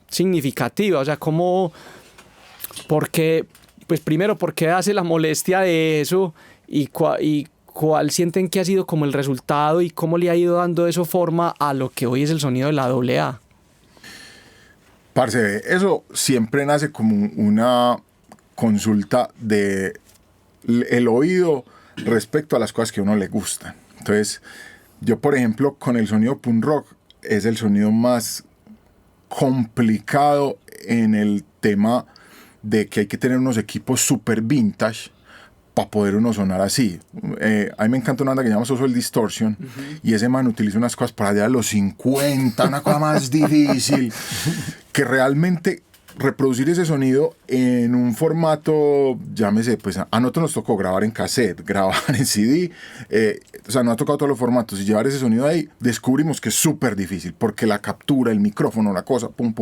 significativa. O sea, ¿por qué? Pues primero, ¿por qué hace la molestia de eso? ¿Y cuál sienten que ha sido como el resultado? ¿Y cómo le ha ido dando eso forma a lo que hoy es el sonido de la AA? Parce, eso siempre nace como una consulta de el oído respecto a las cosas que a uno le gustan. Entonces, yo, por ejemplo, con el sonido punk rock, es el sonido más complicado en el tema de que hay que tener unos equipos super vintage para poder uno sonar así. A mí me encanta una banda que se llama Social Distortion, y ese man utiliza unas cosas para allá de los 50, una cosa más difícil, que realmente reproducir ese sonido en un formato, llámese, pues a nosotros nos tocó grabar en cassette, grabar en CD, o sea, no ha tocado todos los formatos, y llevar ese sonido ahí, descubrimos que es súper difícil, porque la captura, el micrófono, la cosa, pum.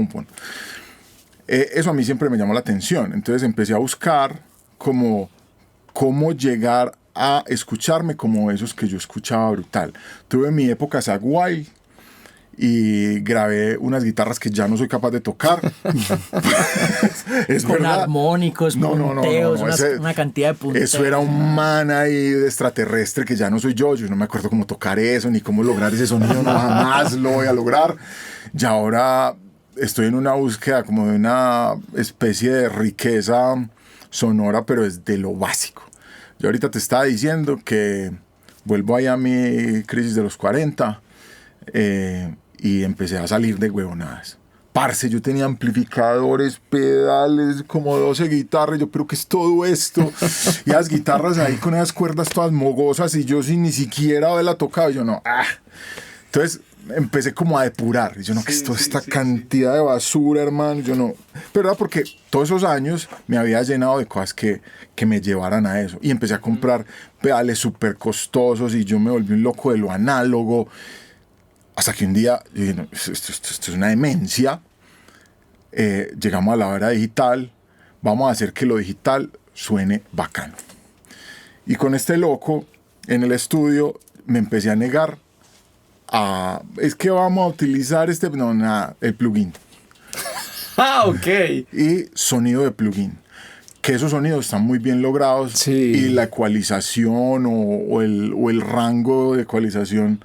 Eso a mí siempre me llamó la atención. Entonces empecé a buscar cómo llegar a escucharme como esos que yo escuchaba brutal. Tuve mi época Zakk Wylde y grabé unas guitarras que ya no soy capaz de tocar. Es con verdad. Armónicos, punteos, una cantidad de punteos. Eso era un man ahí de extraterrestre que ya no soy yo. Yo no me acuerdo cómo tocar eso, ni cómo lograr ese sonido. No, jamás lo voy a lograr. Y ahora estoy en una búsqueda como de una especie de riqueza sonora, pero es de lo básico. Yo ahorita te estaba diciendo que vuelvo ahí a mi crisis de los 40 y empecé a salir de huevonadas. Parce, yo tenía amplificadores, pedales, como 12 guitarras. Yo, ¿pero qué es todo esto? Y las guitarras ahí con esas cuerdas todas mogosas, y yo sin ni siquiera haberla tocado. Yo no, Entonces empecé como a depurar. Y yo no, que es toda esta cantidad de basura, hermano. Yo no. Pero era porque todos esos años me había llenado de cosas que me llevaran a eso. Y empecé a comprar pedales súper costosos, y yo me volví un loco de lo análogo. Hasta que un día, yo dije, no, esto es una demencia. Llegamos a la era digital, vamos a hacer que lo digital suene bacano. Y con este loco, en el estudio, me empecé a negar es que vamos a utilizar el plugin. Ah, ok. Y sonido de plugin. Que esos sonidos están muy bien logrados, sí. Y la ecualización o el rango de ecualización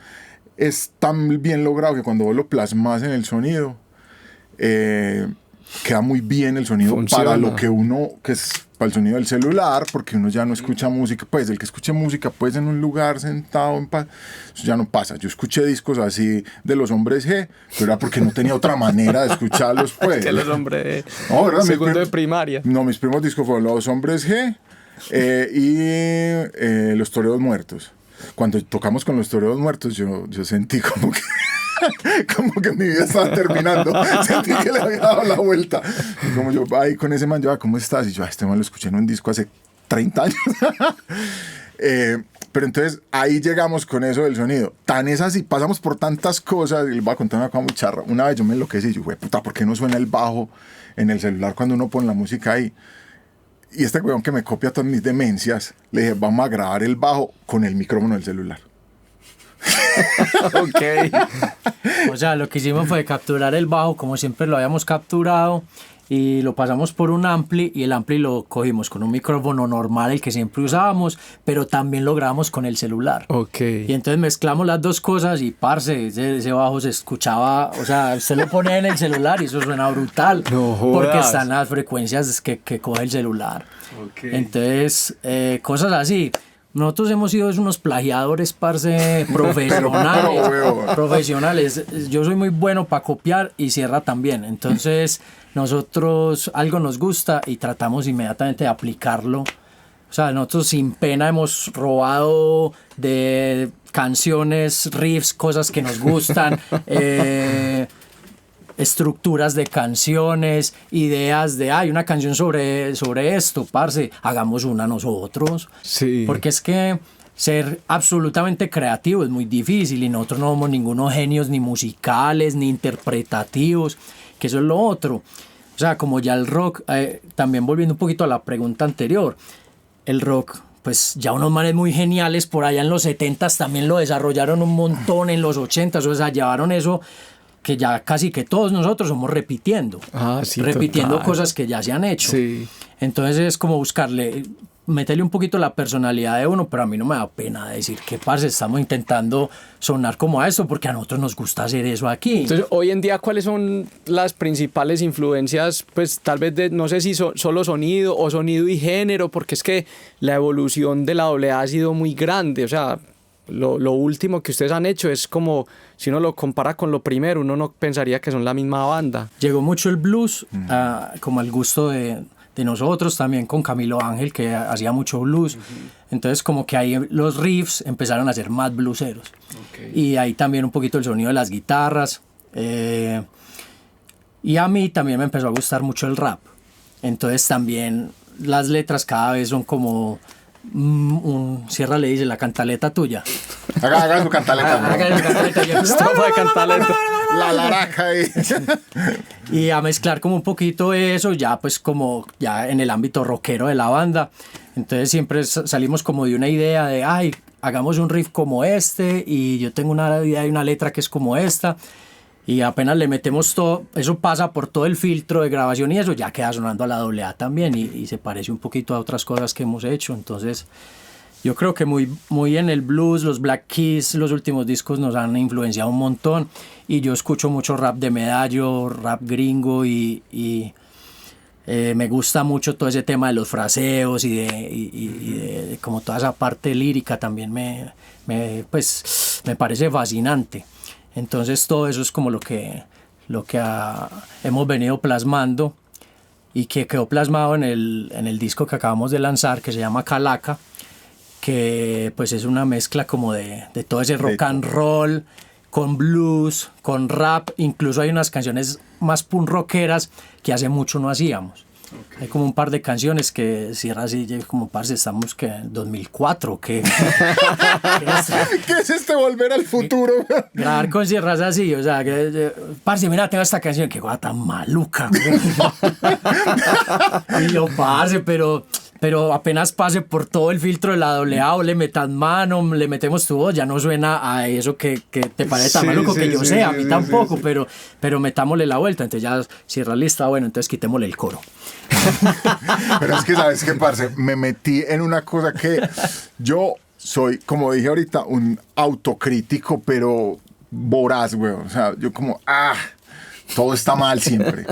es tan bien logrado que cuando vos lo plasmas en el sonido, queda muy bien el sonido. Funciona. Para lo que uno, que es para el sonido del celular, porque uno ya no escucha música, pues el que escuche música pues en un lugar sentado en paz, eso ya no pasa. Yo escuché discos así de los Hombres G, pero era porque no tenía otra manera de escucharlos, pues. Que los Hombres G, no, ¿verdad? Segundo de primaria. No, mis primeros discos fueron los Hombres G y los Toreros Muertos. Cuando tocamos con los Toreros Muertos, yo sentí como que mi vida estaba terminando. Sentí que le había dado la vuelta. Y como yo, ahí con ese man, yo, ¿cómo estás? Y yo, este man lo escuché en un disco hace 30 años. Pero entonces ahí llegamos con eso del sonido. Tan es así, pasamos por tantas cosas. Y les voy a contar una cosa muy charra. Una vez yo me enloquecí y yo, puta, ¿por qué no suena el bajo en el celular cuando uno pone la música ahí? Y este weón que me copia todas mis demencias, le dije, vamos a grabar el bajo con el micrófono del celular. Ok. O sea, lo que hicimos fue capturar el bajo como siempre lo habíamos capturado y lo pasamos por un ampli y el ampli lo cogimos con un micrófono normal, el que siempre usábamos, pero también lo grabamos con el celular. Ok. Y entonces mezclamos las dos cosas y parce, ese bajo se escuchaba, o sea, usted lo pone en el celular y eso suena brutal. No jodas. Porque están las frecuencias que coge el celular. Okay. Entonces, cosas así. Nosotros hemos sido unos plagiadores, parce, profesionales. Profesionales. Yo soy muy bueno para copiar y Sierra también. Entonces, nosotros algo nos gusta y tratamos inmediatamente de aplicarlo. O sea, nosotros sin pena hemos robado de canciones, riffs, cosas que nos gustan, estructuras de canciones, ideas de, una canción sobre esto, parce, hagamos una nosotros. Sí. Porque es que ser absolutamente creativo es muy difícil y nosotros no somos ningunos genios ni musicales ni interpretativos, que eso es lo otro. O sea, como ya el rock, también volviendo un poquito a la pregunta anterior, el rock, pues ya unos manes muy geniales por allá en los 70s también lo desarrollaron un montón en los 80s, o sea, llevaron eso que ya casi que todos nosotros somos repitiendo, repitiendo cosas que ya se han hecho. Sí. Entonces es como meterle un poquito la personalidad de uno, pero a mí no me da pena decir que, parce, estamos intentando sonar como a esto, porque a nosotros nos gusta hacer eso aquí. Entonces, hoy en día, ¿cuáles son las principales influencias? Pues tal vez no sé si solo sonido o sonido y género, porque es que la evolución de la AA ha sido muy grande, o sea, lo último que ustedes han hecho es como, si uno lo compara con lo primero, uno no pensaría que son la misma banda. Llegó mucho el blues, como al gusto de nosotros, también con Camilo Ángel, que hacía mucho blues. Entonces como que ahí los riffs empezaron a ser más blueseros. Y ahí también un poquito el sonido de las guitarras. Y a mí también me empezó a gustar mucho el rap. Entonces también las letras cada vez son como... Sierra le dice, la cantaleta tuya. Haga su cantaleta. Haga su cantaleta. Estrofa de cantaleta. La laraca ahí. Y a mezclar como un poquito eso, ya pues como ya en el ámbito rockero de la banda. Entonces siempre salimos como de una idea de, hagamos un riff como este y yo tengo una idea de una letra que es como esta. Y apenas le metemos todo, eso pasa por todo el filtro de grabación y eso ya queda sonando a la AA también y se parece un poquito a otras cosas que hemos hecho. Entonces yo creo que muy en el blues, los Black Keys, los últimos discos nos han influenciado un montón y yo escucho mucho rap de Medallo, rap gringo y me gusta mucho todo ese tema de los fraseos y de como toda esa parte lírica también me parece fascinante. Entonces todo eso es como lo que hemos venido plasmando y que quedó plasmado en el disco que acabamos de lanzar, que se llama Calaca, que pues es una mezcla como de todo ese rock and roll con blues, con rap. Incluso hay unas canciones más punk rockeras que hace mucho no hacíamos. Okay. Hay como un par de canciones que Sierra así, como parce, estamos que en 2004, ¿qué? ¿Qué es este volver al futuro? Grabar con Sierra es así, o sea, parce, mira, tengo esta canción, que guata tan maluca. Y yo, parce, pero apenas pase por todo el filtro de la AA o le metas mano, le metemos tu voz, ya no suena a eso que te parece tan maluco, que yo sé, a mí tampoco, pero metámosle la vuelta. Entonces ya Sierra lista, bueno, entonces quitémosle el coro. Pero es que, ¿sabes qué, parce? Me metí en una cosa que yo soy, como dije ahorita, un autocrítico, pero voraz, güey. O sea, yo como, todo está mal siempre.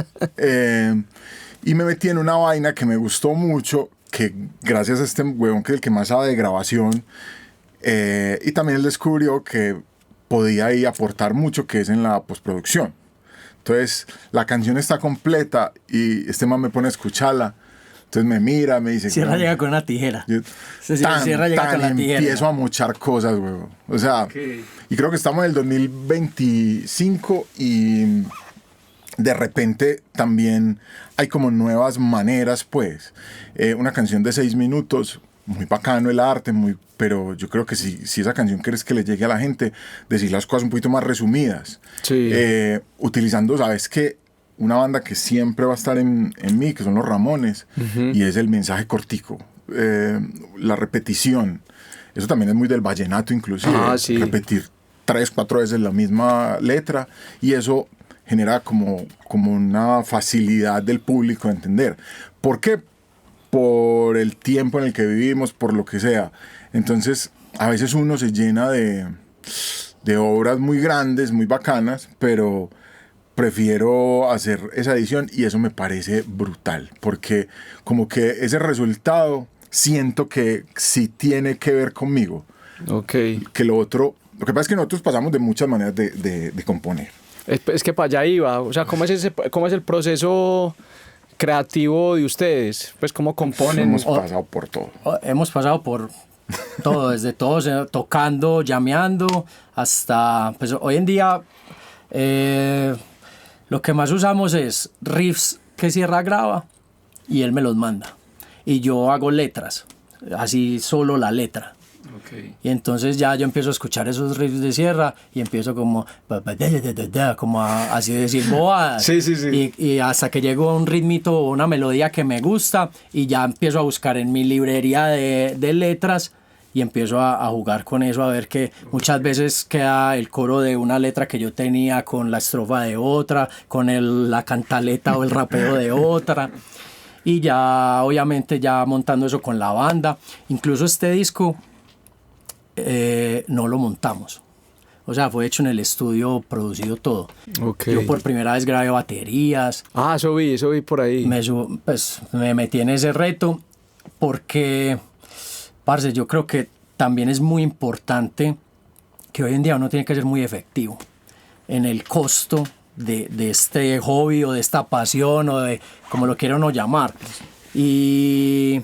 Y me metí en una vaina que me gustó mucho, que gracias a este huevón que es el que más sabe de grabación, y también él descubrió que podía ahí aportar mucho, que es en la postproducción. Entonces la canción está completa y este man me pone a escucharla, entonces me mira, me dice... Sierra llega con una tijera. Sierra llega con la tijera. Empiezo a mochar cosas, huevón. O sea, y creo que estamos en el 2025 y... de repente también hay como nuevas maneras, pues. Una canción de 6 minutos, muy bacano el arte, pero yo creo que si esa canción quieres que le llegue a la gente, decir las cosas un poquito más resumidas. Sí. Utilizando, ¿sabes qué? Una banda que siempre va a estar en mí, que son los Ramones, y es el mensaje cortico, la repetición. Eso también es muy del vallenato, inclusive. Sí. Repetir 3, 4 veces la misma letra, y eso genera como una facilidad del público de entender. ¿Por qué? Por el tiempo en el que vivimos, por lo que sea. Entonces, a veces uno se llena de obras muy grandes, muy bacanas, pero prefiero hacer esa edición y eso me parece brutal, porque como que ese resultado siento que sí tiene que ver conmigo. Okay. Que lo que pasa es que nosotros pasamos de muchas maneras de componer. Es que para allá iba, o sea, ¿cómo es el proceso creativo de ustedes? Pues, ¿cómo componen? Hemos pasado por todo. Hemos pasado por todo, desde todos, tocando, llameando, hasta, pues hoy en día lo que más usamos es riffs que Sierra graba y él me los manda. Y yo hago letras, así solo la letra. Okay. Y entonces ya yo empiezo a escuchar esos riffs de Sierra y empiezo como así decir bobadas. Sí. Y hasta que llego a un ritmito o una melodía que me gusta y ya empiezo a buscar en mi librería de letras y empiezo a jugar con eso, a ver que muchas veces queda el coro de una letra que yo tenía con la estrofa de otra, con la cantaleta o el rapeo de otra. Y ya obviamente ya montando eso con la banda. Incluso este disco no lo montamos, o sea, fue hecho en el estudio, producido todo. Okay. Yo por primera vez grabé baterías. Eso vi por ahí. Me metí en ese reto porque, parce, yo creo que también es muy importante que hoy en día uno tiene que ser muy efectivo en el costo de este hobby o de esta pasión o de como lo quiera uno llamar. Y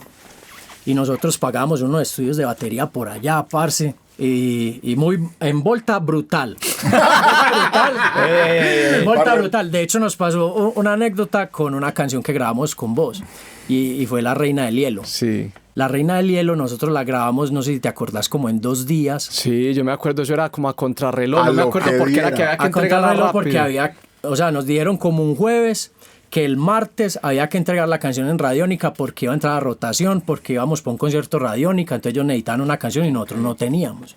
nosotros pagamos unos estudios de batería por allá, parce, y muy en volta brutal. Brutal. De hecho, nos pasó una anécdota con una canción que grabamos con vos, y fue La Reina del Hielo. Sí. La Reina del Hielo nosotros la grabamos, no sé si te acordás, como en 2 días. Sí, yo me acuerdo, eso era como a contrarreloj, no me acuerdo por qué era que había que entregarla rápido. Porque nos dijeron como un jueves que el martes había que entregar la canción en Radiónica porque iba a entrar a rotación, porque íbamos para un concierto Radiónica, entonces ellos necesitaban una canción y nosotros no teníamos.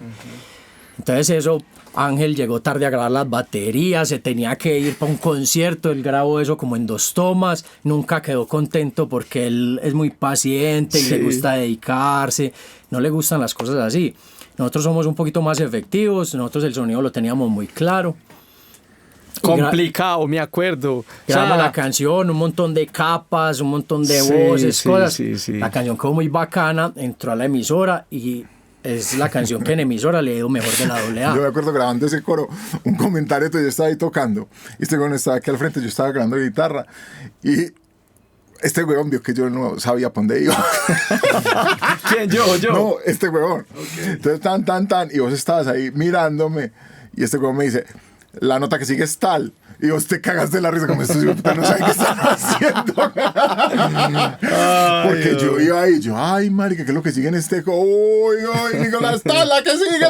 Entonces eso, Ángel llegó tarde a grabar las baterías, se tenía que ir para un concierto, él grabó eso como en 2 tomas, nunca quedó contento porque él es muy paciente y le gusta dedicarse, no le gustan las cosas así. Nosotros somos un poquito más efectivos, nosotros el sonido lo teníamos muy claro. Complicado, me acuerdo. Grabamos la canción, un montón de capas, un montón de voces, cosas. Sí. La canción quedó muy bacana, entró a la emisora y es la canción que en emisora le dio mejor de la AA. Yo me acuerdo grabando ese coro, un comentario, yo estaba ahí tocando, y este güey estaba aquí al frente, yo estaba grabando guitarra, y este güeyón vio que yo no sabía para dónde iba. ¿Quién? ¿Yo? No, este güeyón. Okay. Entonces, y vos estabas ahí mirándome, y este güeyón me dice, la nota que sigue es tal. Y Y vos te cagaste la risa como estos hijos de puta no saben qué están haciendo. Porque yo iba ahí, ay, marica, ¿qué es lo que sigue en este? Uy, Nicolás, está la que sigue.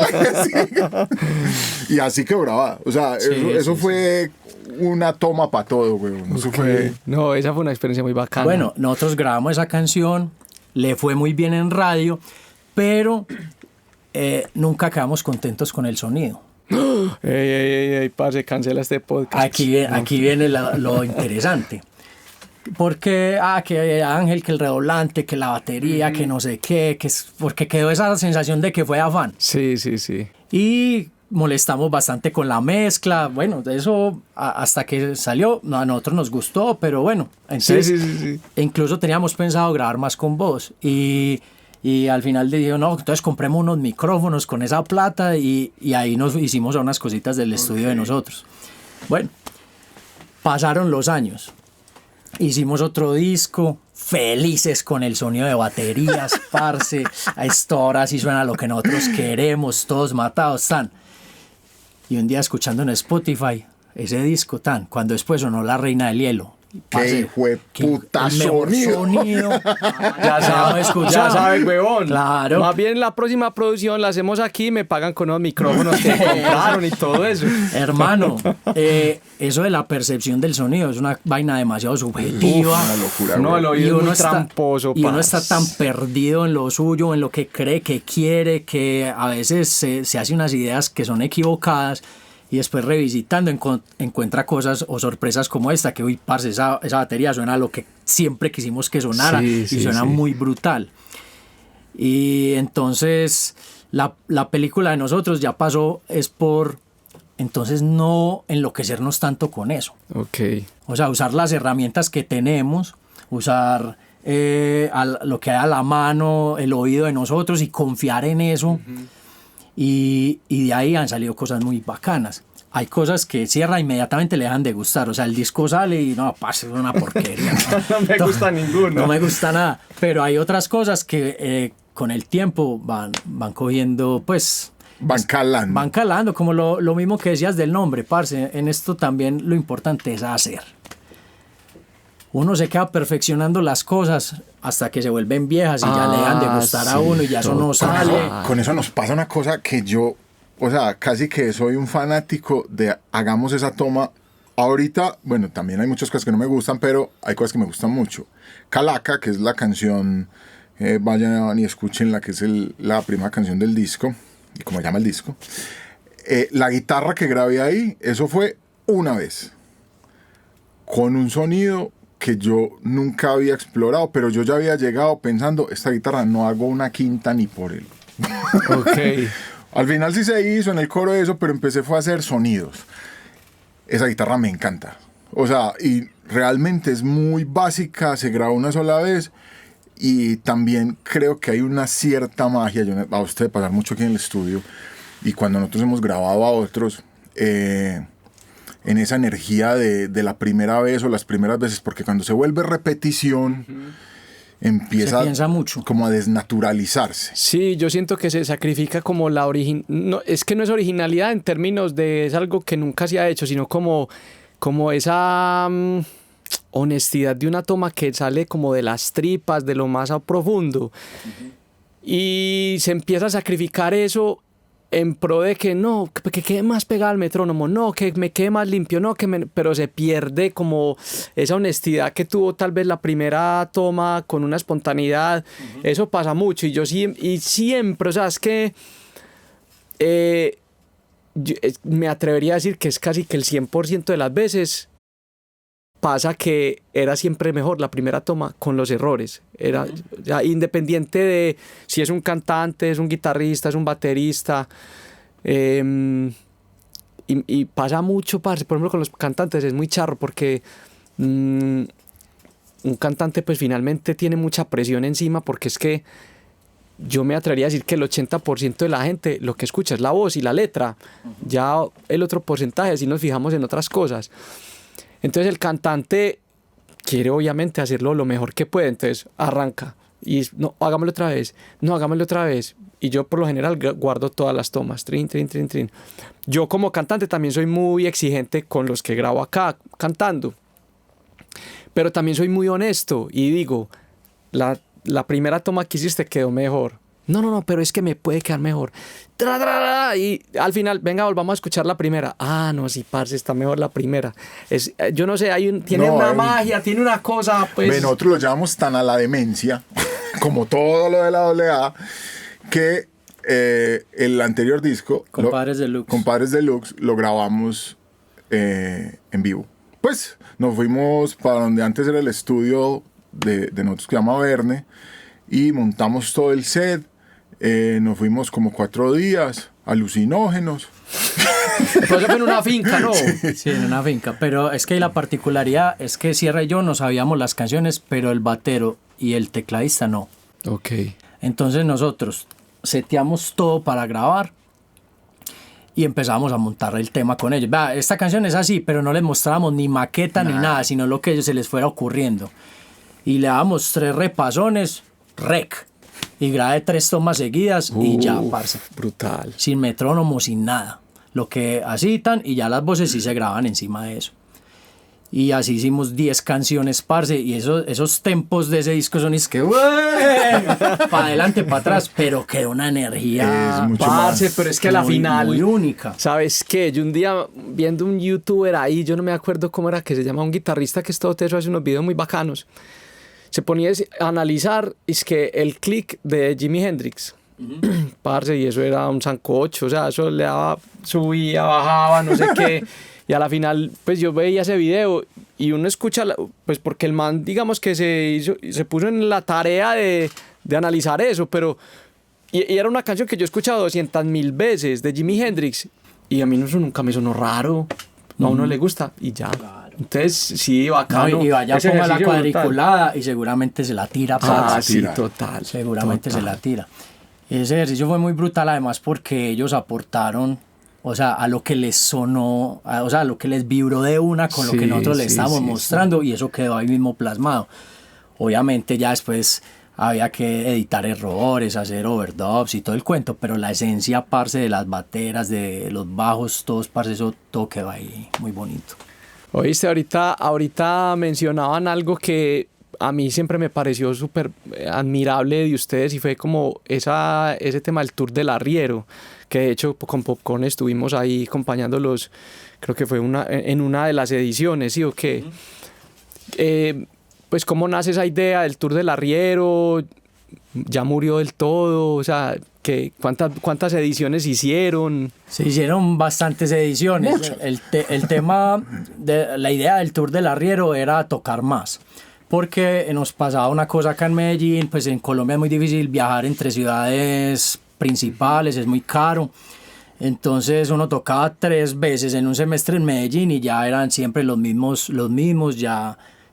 Y así quebraba. O sea, eso fue una toma para todo, güey. Eso fue... No, esa fue una experiencia muy bacana. Bueno, nosotros grabamos esa canción, le fue muy bien en radio, pero nunca quedamos contentos con el sonido. Ey, parce, cancela este podcast. Aquí viene lo interesante. Porque, que Ángel, que el redoblante, que la batería, que no sé qué, porque quedó esa sensación de que fue afán. Sí. Y molestamos bastante con la mezcla. Bueno, de eso hasta que salió, a nosotros nos gustó, pero bueno. Entonces, sí. Incluso teníamos pensado grabar más con vos. Y al final dije, no, entonces compremos unos micrófonos con esa plata y ahí nos hicimos unas cositas del estudio de nosotros. Bueno, pasaron los años. Hicimos otro disco, felices con el sonido de baterías, parce. A esta hora sí suena lo que nosotros queremos, todos matados, tan. Y un día escuchando en Spotify ese disco, tan, cuando después sonó La Reina del Hielo. ¡Qué hijo de puta sonido! Ya sabes, huevón. Claro. Más bien la próxima producción la hacemos aquí y me pagan con unos micrófonos que compraron y todo eso. Hermano, eso de la percepción del sonido es una vaina demasiado subjetiva. Una locura, No, el oído es muy tramposo. Y uno está tan perdido en lo suyo, en lo que cree, que quiere, que a veces se hace unas ideas que son equivocadas. Y después revisitando encuentra cosas o sorpresas como esta, que uy, parce, esa batería suena a lo que siempre quisimos que sonara y suena muy brutal. Y entonces la película de nosotros ya pasó, es por entonces no enloquecernos tanto con eso. Okay. O sea, usar las herramientas que tenemos, usar lo que hay a la mano, el oído de nosotros y confiar en eso. Uh-huh. Y de ahí han salido cosas muy bacanas. Hay cosas que cierra inmediatamente le dejan de gustar. O sea, el disco sale y no, pasa, es una porquería. No me gusta ninguno. No me gusta nada. Pero hay otras cosas que con el tiempo van cogiendo, pues... Van calando, como lo mismo que decías del nombre, parce. En esto también lo importante es hacer. Uno se queda perfeccionando las cosas hasta que se vuelven viejas y ya le dejan de gustar a uno y ya eso no sale. Con eso nos pasa una cosa que yo, o sea, casi que soy un fanático de hagamos esa toma. Ahorita, bueno, también hay muchas cosas que no me gustan, pero hay cosas que me gustan mucho. Calaca, que es la canción, vayan y escúchenla, que es la primera canción del disco, y como se llama el disco. La guitarra que grabé ahí, eso fue una vez, con un sonido que yo nunca había explorado, pero yo ya había llegado pensando, esta guitarra no hago una quinta ni por él. Okay. Al final sí se hizo en el coro eso, pero fue a hacer sonidos. Esa guitarra me encanta. O sea, y realmente es muy básica, se grabó una sola vez y también creo que hay una cierta magia. Yo a usted pasar mucho aquí en el estudio y cuando nosotros hemos grabado a otros, en esa energía de la primera vez o las primeras veces, porque cuando se vuelve repetición, empieza se piensa mucho, como a desnaturalizarse. Sí, yo siento que se sacrifica como la no, es que no es originalidad en términos de es algo que nunca se ha hecho, sino como esa honestidad de una toma que sale como de las tripas, de lo más profundo. Y se empieza a sacrificar eso en pro de que no, que quede más pegado al metrónomo, no, que me quede más limpio, no, pero se pierde como esa honestidad que tuvo tal vez la primera toma con una espontaneidad. Eso pasa mucho y siempre, o sea, es que me atrevería a decir que es casi que el 100% de las veces pasa que era siempre mejor la primera toma con los errores. Era ya, independiente de si es un cantante, es un guitarrista, es un baterista. Y pasa mucho, parce. Por ejemplo, con los cantantes es muy charro porque un cantante pues finalmente tiene mucha presión encima porque es que yo me atrevería a decir que el 80% de la gente lo que escucha es la voz y la letra. Ya el otro porcentaje si nos fijamos en otras cosas. Entonces el cantante quiere obviamente hacerlo lo mejor que puede, entonces arranca Y no, hagámoslo otra vez. No, hagámoslo otra vez. Y yo por lo general guardo todas las tomas. Trin, trin, trin, trin. Yo como cantante también soy muy exigente con los que grabo acá cantando. Pero también soy muy honesto y digo, la primera toma que hiciste quedó mejor. No, pero es que me puede quedar mejor. Y al final, venga, volvamos a escuchar la primera. Ah, no, sí, parce, está mejor la primera. Yo no sé, tiene una magia, tiene una cosa, pues... Nosotros lo llamamos tan a la demencia, como todo lo de la AA, que el anterior disco, Compadres Deluxe, lo grabamos en vivo. Pues nos fuimos para donde antes era el estudio de nosotros, que se llama Verne, y montamos todo el set. Nos fuimos como 4 días, alucinógenos. Pero eso fue en una finca, ¿no? Sí, en una finca. Pero es que la particularidad es que Sierra y yo no sabíamos las canciones, pero el batero y el tecladista no. Ok. Entonces nosotros seteamos todo para grabar y empezamos a montar el tema con ellos. Vea, esta canción es así, pero no les mostrábamos ni maqueta ni nada, sino lo que a ellos se les fuera ocurriendo. Y le dábamos 3 repasones, rec. Y grabé 3 tomas seguidas y ya, parce. Brutal. Sin metrónomo, sin nada. Lo que así y ya las voces sí se graban encima de eso. Y así hicimos 10 canciones, parce. Y esos tempos de ese disco son para adelante, para atrás. Pero quedó una energía, es mucho parce, más, pero es que a la final... muy única. ¿Sabes qué? Yo un día viendo un youtuber ahí, yo no me acuerdo cómo era, que se llama un guitarrista que es todo teso, hace unos videos muy bacanos. Se ponía a analizar, es que el click de Jimi Hendrix, parce, y eso era un sancocho, o sea, eso le daba, subía, bajaba, no sé qué, y a la final, pues yo veía ese video y uno escucha, pues porque el man, digamos que se puso en la tarea de analizar eso, pero, y era una canción que yo he escuchado 200.000 veces de Jimi Hendrix, y a mí eso nunca me sonó raro, a uno le gusta, y ya. Entonces, sí, bacano. No, y vaya ponga la cuadriculada brutal. Y seguramente se la tira. Sí, total. Seguramente total. se la tira. Ese ejercicio fue muy brutal, además, porque ellos aportaron, o sea, a lo que les sonó, o sea, a lo que les vibró de una con lo que nosotros les estábamos mostrando, y eso quedó ahí mismo plasmado. Obviamente ya después había que editar errores, hacer overdubs y todo el cuento, pero la esencia, parce, de las bateras, de los bajos, todos, parce, eso todo quedó ahí muy bonito. Oíste, ahorita mencionaban algo que a mí siempre me pareció súper admirable de ustedes, y fue como ese tema del Tour del Arriero, que de hecho con Popcorn estuvimos ahí acompañándolos, creo que fue en una de las ediciones, ¿sí o qué? Pues cómo nace esa idea del Tour del Arriero, ya murió del todo, o sea... ¿Cuántas ediciones hicieron? Se hicieron bastantes ediciones. El tema, la idea del Tour del Arriero era tocar más. Porque nos pasaba una cosa acá en Medellín, pues en Colombia es muy difícil viajar entre ciudades principales, es muy caro. Entonces uno tocaba 3 veces en un semestre en Medellín y ya eran siempre los mismos,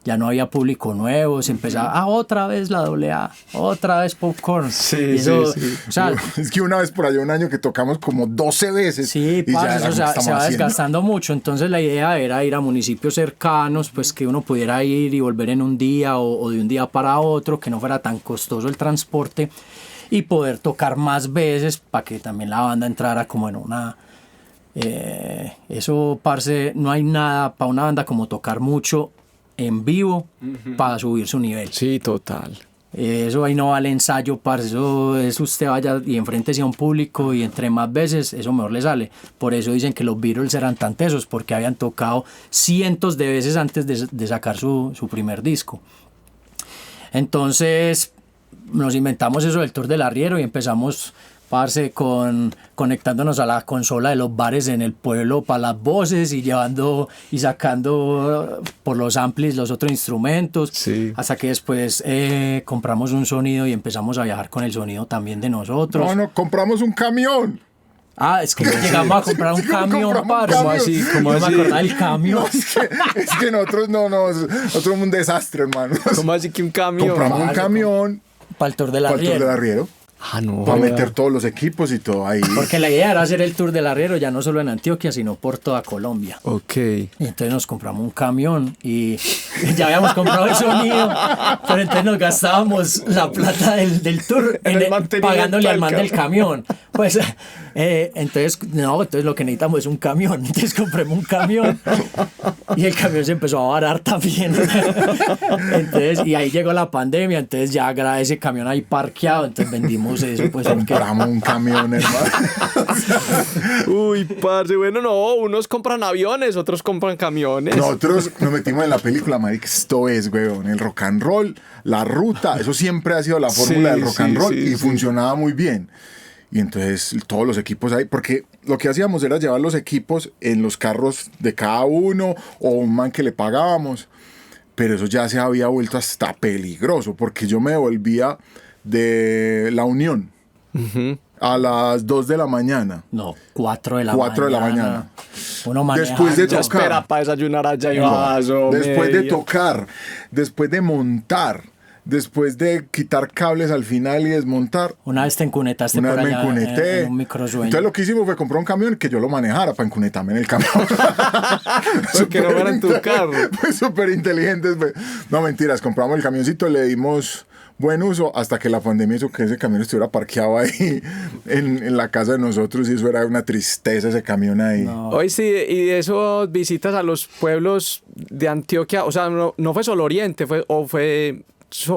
ya no había público nuevo, se empezaba, otra vez la AA, otra vez Popcorn. Sí. O sea, es que una vez por allá, un año que tocamos como 12 veces. Sí, y ya eso se va desgastando mucho. Entonces la idea era ir a municipios cercanos, pues que uno pudiera ir y volver en un día o de un día para otro, que no fuera tan costoso el transporte y poder tocar más veces para que también la banda entrara como en una... eso, parce, no hay nada para una banda como tocar mucho en vivo para subir su nivel. Sí, total. Eso ahí no vale ensayo, parce. Eso es usted vaya y enfréntese a un público y entre más veces, eso mejor le sale. Por eso dicen que los Beatles eran tan tesos, porque habían tocado cientos de veces antes de sacar su primer disco. Entonces nos inventamos eso del Tour del Arriero y empezamos, parce, conectándonos a la consola de los bares en el pueblo para las voces y llevando y sacando por los amplis los otros instrumentos, sí. Hasta que después compramos un sonido y empezamos a viajar con el sonido también de nosotros. No, compramos un camión. Es que llegamos a comprar un camión, parce. ¿Cómo así? ¿Cómo me acordaba del camión? No, es que nosotros nosotros un desastre, hermano. ¿Cómo así que un camión? Compramos un camión para el Tour del Arriero. No. Para meter todos los equipos y todo ahí. Porque la idea era hacer el Tour del Arriero ya no solo en Antioquia, sino por toda Colombia. Ok. Y entonces nos compramos un camión y ya habíamos comprado el sonido, pero entonces nos gastábamos la plata del tour pagándole al man del camión. Pues entonces lo que necesitamos es un camión. Entonces compramos un camión y el camión se empezó a varar también. Entonces, y ahí llegó la pandemia, entonces ya grabé ese camión ahí parqueado, entonces vendimos eso. Pues compramos un camión, hermano. Uy, parce, bueno, no, unos compran aviones, otros compran camiones. Nosotros nos metimos en la película, marica, esto es, weón, el rock and roll, la ruta, eso siempre ha sido la fórmula del rock and roll y funcionaba muy bien. Y entonces todos los equipos ahí, porque lo que hacíamos era llevar los equipos en los carros de cada uno o un man que le pagábamos, pero eso ya se había vuelto hasta peligroso, porque yo me volvía de La Unión a las 2 de la mañana. No, 4 de la 4 de la mañana. Uno maneja. Después de Ya tocar. espera para desayunar allá y vaso. Después de tocar, después de montar, después de quitar cables al final y desmontar. Una vez te encunetaste Una por vez me allá encuneté. en un microsueño. Entonces lo que hicimos fue comprar un camión que yo lo manejara para encunetarme en el camión. Porque no era en tu carro. Fue súper inteligente. No, mentiras, compramos el camioncito, le dimos buen uso hasta que la pandemia hizo que ese camión estuviera parqueado ahí en la casa de nosotros y eso era una tristeza, ese camión ahí. No. Hoy sí, y de esos visitas a los pueblos de Antioquia, o sea, no fue solo Oriente, fue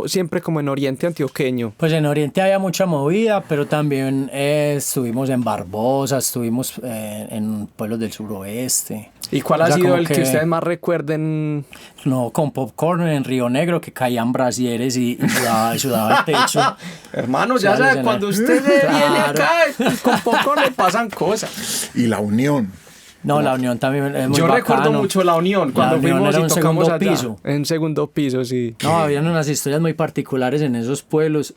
siempre como en Oriente antioqueño. Pues en Oriente había mucha movida, pero también estuvimos en Barbosa, estuvimos en pueblos del suroeste. ¿Y cuál O ha sea, sido como el que ustedes más recuerden? No, con Popcorn en Río Negro, que caían brasieres y sudaba el techo. Hermano, ya Claro, sabe, cuando usted viene acá, con poco le pasan cosas. Y La Unión. No, La Unión también es muy Yo recuerdo bacano. mucho La Unión, cuando La Unión fuimos era y un tocamos segundo allá. piso. En segundo piso, sí. No, habían unas historias muy particulares en esos pueblos.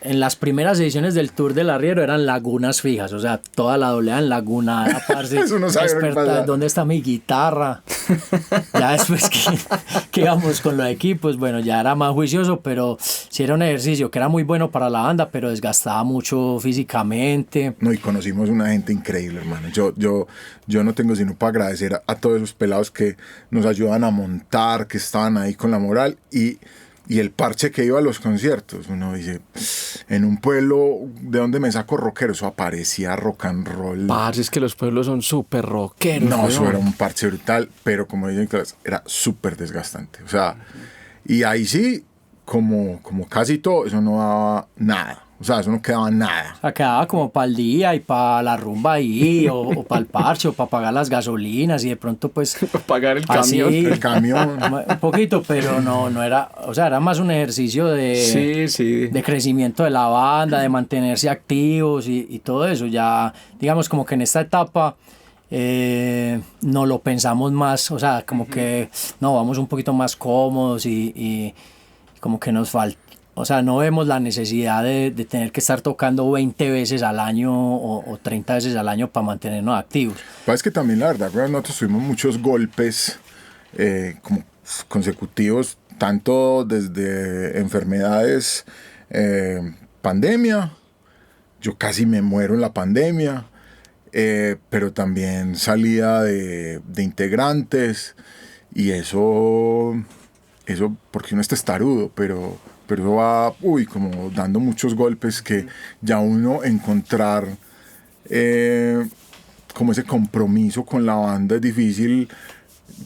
En las primeras ediciones del Tour del Arriero eran lagunas fijas, o sea, toda la doblea en laguna. Eso no sabe lo que pasa. ¿Dónde está mi guitarra? Ya después que íbamos con los equipos, bueno, ya era más juicioso, pero sí era un ejercicio que era muy bueno para la banda, pero desgastaba mucho físicamente. No, y conocimos una gente increíble, hermano. Yo no tengo sino para agradecer a todos esos pelados que nos ayudan a montar, que estaban ahí con la moral y el parche que iba a los conciertos. Uno dice, en un pueblo de donde me saco rockero, eso aparecía rock and roll. Parce, es que los pueblos son súper rockeros. No, eso weón. era un parche brutal, pero como dicen, era súper desgastante. O sea, y ahí sí, como casi todo, eso no daba nada. O sea, eso no quedaba nada. O sea, quedaba como para el día y para la rumba ahí, o para el parche, o para pagar las gasolinas, y de pronto pues... Pagar el así, camión. El camión. Un poquito, pero no era... O sea, era más un ejercicio de crecimiento de la banda, de mantenerse activos y todo eso. Ya, digamos, como que en esta etapa... no lo pensamos más, o sea, como que no, vamos un poquito más cómodos y como que nos falta, o sea, no vemos la necesidad de tener que estar tocando 20 veces al año o 30 veces al año para mantenernos activos. Es que también la verdad, nosotros tuvimos muchos golpes como consecutivos, tanto desde enfermedades, pandemia, yo casi me muero en la pandemia, pero también salida de integrantes y eso porque uno está testarudo, pero eso va como dando muchos golpes que ya uno encontrar como ese compromiso con la banda es difícil.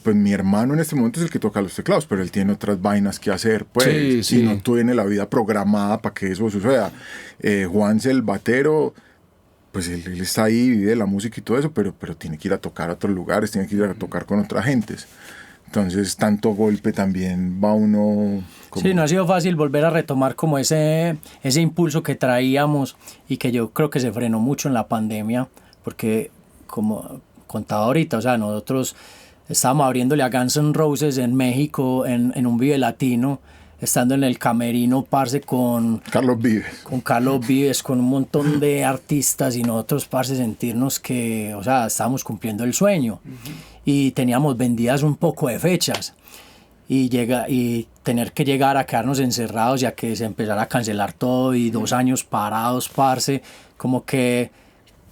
Pues mi hermano en este momento es el que toca los teclados, pero él tiene otras vainas que hacer, pues, sí. y no tiene la vida programada para que eso suceda. Juanse, el batero, pues él está ahí, vive la música y todo eso, pero tiene que ir a tocar a otros lugares, tiene que ir a tocar con otras gentes. Entonces, tanto golpe también va uno... Sí, no ha sido fácil volver a retomar como ese impulso que traíamos y que yo creo que se frenó mucho en la pandemia, porque como contaba ahorita, o sea, nosotros estábamos abriéndole a Guns N' Roses en México en un Vive Latino, estando en el camerino, parce, con Carlos Vives. Con Carlos Vives, con un montón de artistas y nosotros, parce, sentirnos que, o sea, estábamos cumpliendo el sueño. Y teníamos vendidas un poco de fechas. y tener que llegar a quedarnos encerrados y a que se empezara a cancelar todo y 2 años parados, parce, como que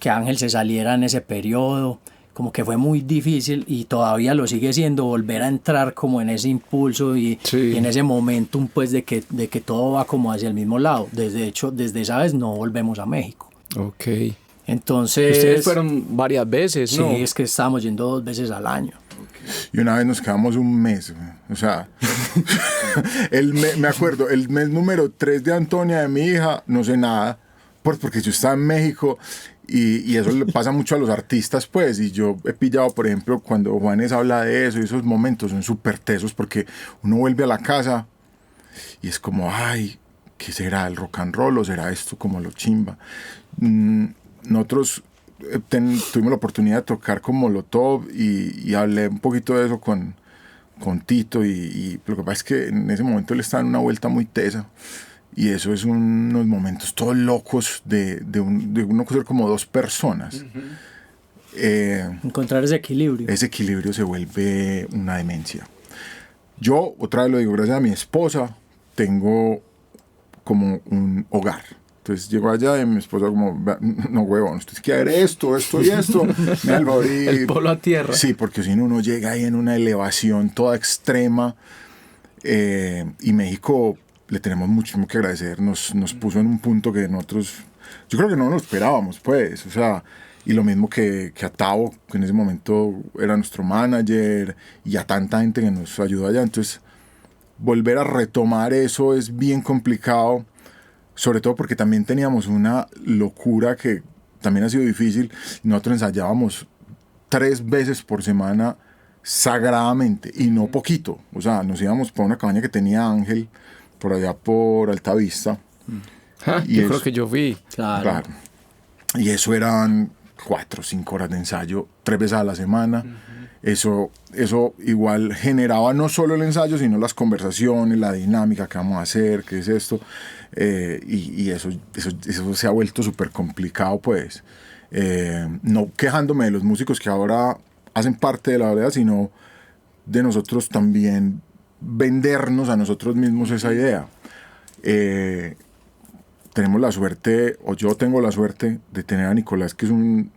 Ángel se saliera en ese periodo, como que fue muy difícil y todavía lo sigue siendo volver a entrar como en ese impulso y en ese momentum pues de que todo va como hacia el mismo lado. Desde esa vez no volvemos a México. Ok. Entonces... Ustedes fueron varias veces, ¿no? Sí, es que estábamos yendo 2 veces al año. Y una vez nos quedamos un mes, o sea, me acuerdo, el mes número 3 de Antonia, de mi hija, no sé nada, porque yo estaba en México y eso le pasa mucho a los artistas, pues, y yo he pillado, por ejemplo, cuando Juanes habla de eso, y esos momentos son súper tesos, porque uno vuelve a la casa y es como, ay, ¿qué será el rock and roll o será esto como lo chimba? Nosotros tuvimos la oportunidad de tocar con Molotov y hablé un poquito de eso con Tito y lo que pasa es que en ese momento él estaba en una vuelta muy tesa y eso es unos momentos todos locos de uno ser como 2 personas. Encontrar ese equilibrio. Ese equilibrio se vuelve una demencia. Yo, otra vez lo digo, gracias a mi esposa, tengo como un hogar. Entonces llego allá y mi esposa como, no huevón, usted quiere ver esto y esto. El polo a tierra. Sí, porque si no uno llega ahí en una elevación toda extrema y México le tenemos muchísimo que agradecer. Nos puso en un punto que nosotros, yo creo que no lo esperábamos, pues, o sea, y lo mismo que a Tavo, que en ese momento era nuestro manager y a tanta gente que nos ayudó allá. Entonces volver a retomar eso es bien complicado. Sobre todo porque también teníamos una locura que también ha sido difícil. Nosotros ensayábamos 3 veces por semana sagradamente y no poquito. O sea, nos íbamos para una cabaña que tenía Ángel por allá por Altavista. Yo creo que yo vi. Claro. Y eso eran 4 o 5 horas de ensayo, 3 veces a la semana. Eso igual generaba no solo el ensayo, sino las conversaciones, la dinámica que vamos a hacer, qué es esto. Y eso se ha vuelto súper complicado, pues. No quejándome de los músicos que ahora hacen parte de la verdad, sino de nosotros también vendernos a nosotros mismos esa idea. Tenemos la suerte, o yo tengo la suerte de tener a Nicolás, que es un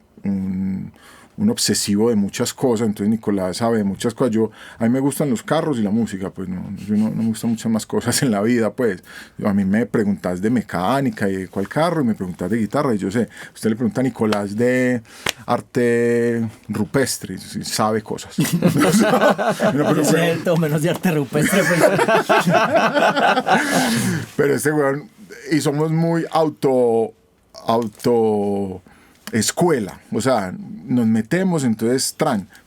obsesivo de muchas cosas. Entonces Nicolás sabe de muchas cosas. A mí me gustan los carros y la música, pues no me gustan muchas más cosas en la vida, pues. A mí me preguntas de mecánica y de cuál carro, y me preguntas de guitarra, y yo sé. Usted le pregunta a Nicolás de arte rupestre, y sabe cosas. Cierto, menos de arte rupestre. Pero este weón, y somos muy auto escuela, o sea, nos metemos, entonces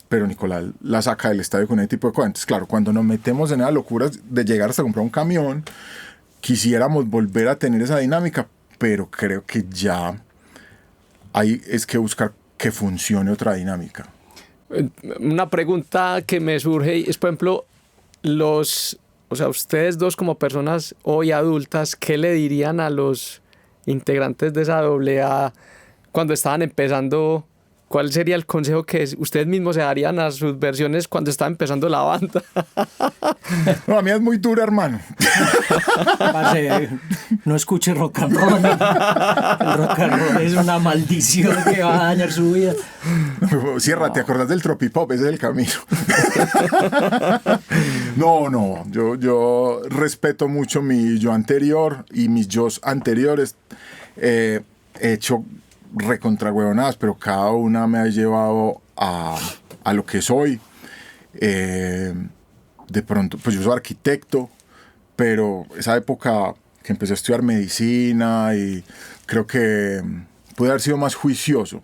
pero Nicolás la saca del estadio con ese tipo de cosas. Entonces, claro, cuando nos metemos en esas locuras de llegar hasta comprar un camión, quisiéramos volver a tener esa dinámica, pero creo que ya hay es que buscar que funcione otra dinámica. Una pregunta que me surge es, por ejemplo, ustedes dos como personas hoy adultas, ¿qué le dirían a los integrantes de esa AA cuando estaban empezando? ¿Cuál sería el consejo que ustedes mismos se darían a sus versiones cuando estaba empezando la banda? No, la mía es muy dura, hermano. No escuche rock and roll. El rock and roll es una maldición que va a dañar su vida. Cierra, ¿te acordás del tropipop? Ese es el camino. No, yo respeto mucho mi yo anterior y mis yos anteriores. He hecho recontrahuevonadas, pero cada una me ha llevado a lo que soy. De pronto, pues yo soy arquitecto, pero esa época que empecé a estudiar medicina y creo que pude haber sido más juicioso,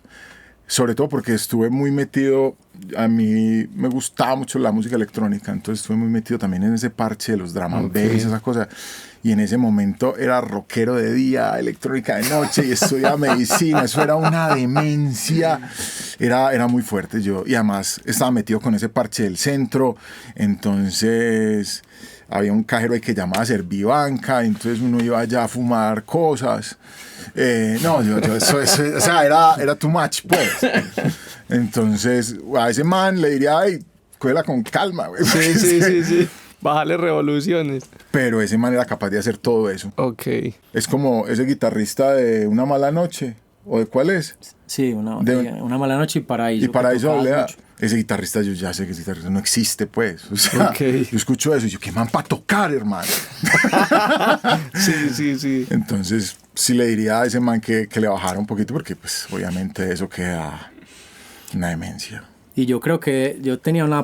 sobre todo porque estuve muy metido. A mí me gustaba mucho la música electrónica, entonces estuve muy metido también en ese parche de los drum and bass, esas cosas. Y en ese momento era rockero de día, electrónica de noche y estudiaba medicina. Eso era una demencia. Era muy fuerte yo. Y además estaba metido con ese parche del centro. Entonces había un cajero ahí que llamaba Servibanca. Entonces uno iba allá a fumar cosas. O sea, era too much, pues. Entonces a ese man le diría, ay, cógela con calma, güey. Sí. Bajarle revoluciones. Pero ese man era capaz de hacer todo eso. Ok. Es como ese guitarrista de Una Mala Noche, ¿o de cuál es? Sí, una mala noche y Paraíso. Y Paraíso que tocaba Doblea. mucho. Ese guitarrista, yo ya sé que ese guitarrista no existe, pues. O sea, yo escucho eso y yo, qué man para tocar, hermano. Sí. Entonces, sí le diría a ese man que le bajara un poquito, porque, pues, obviamente eso queda una demencia. Y yo creo que yo tenía una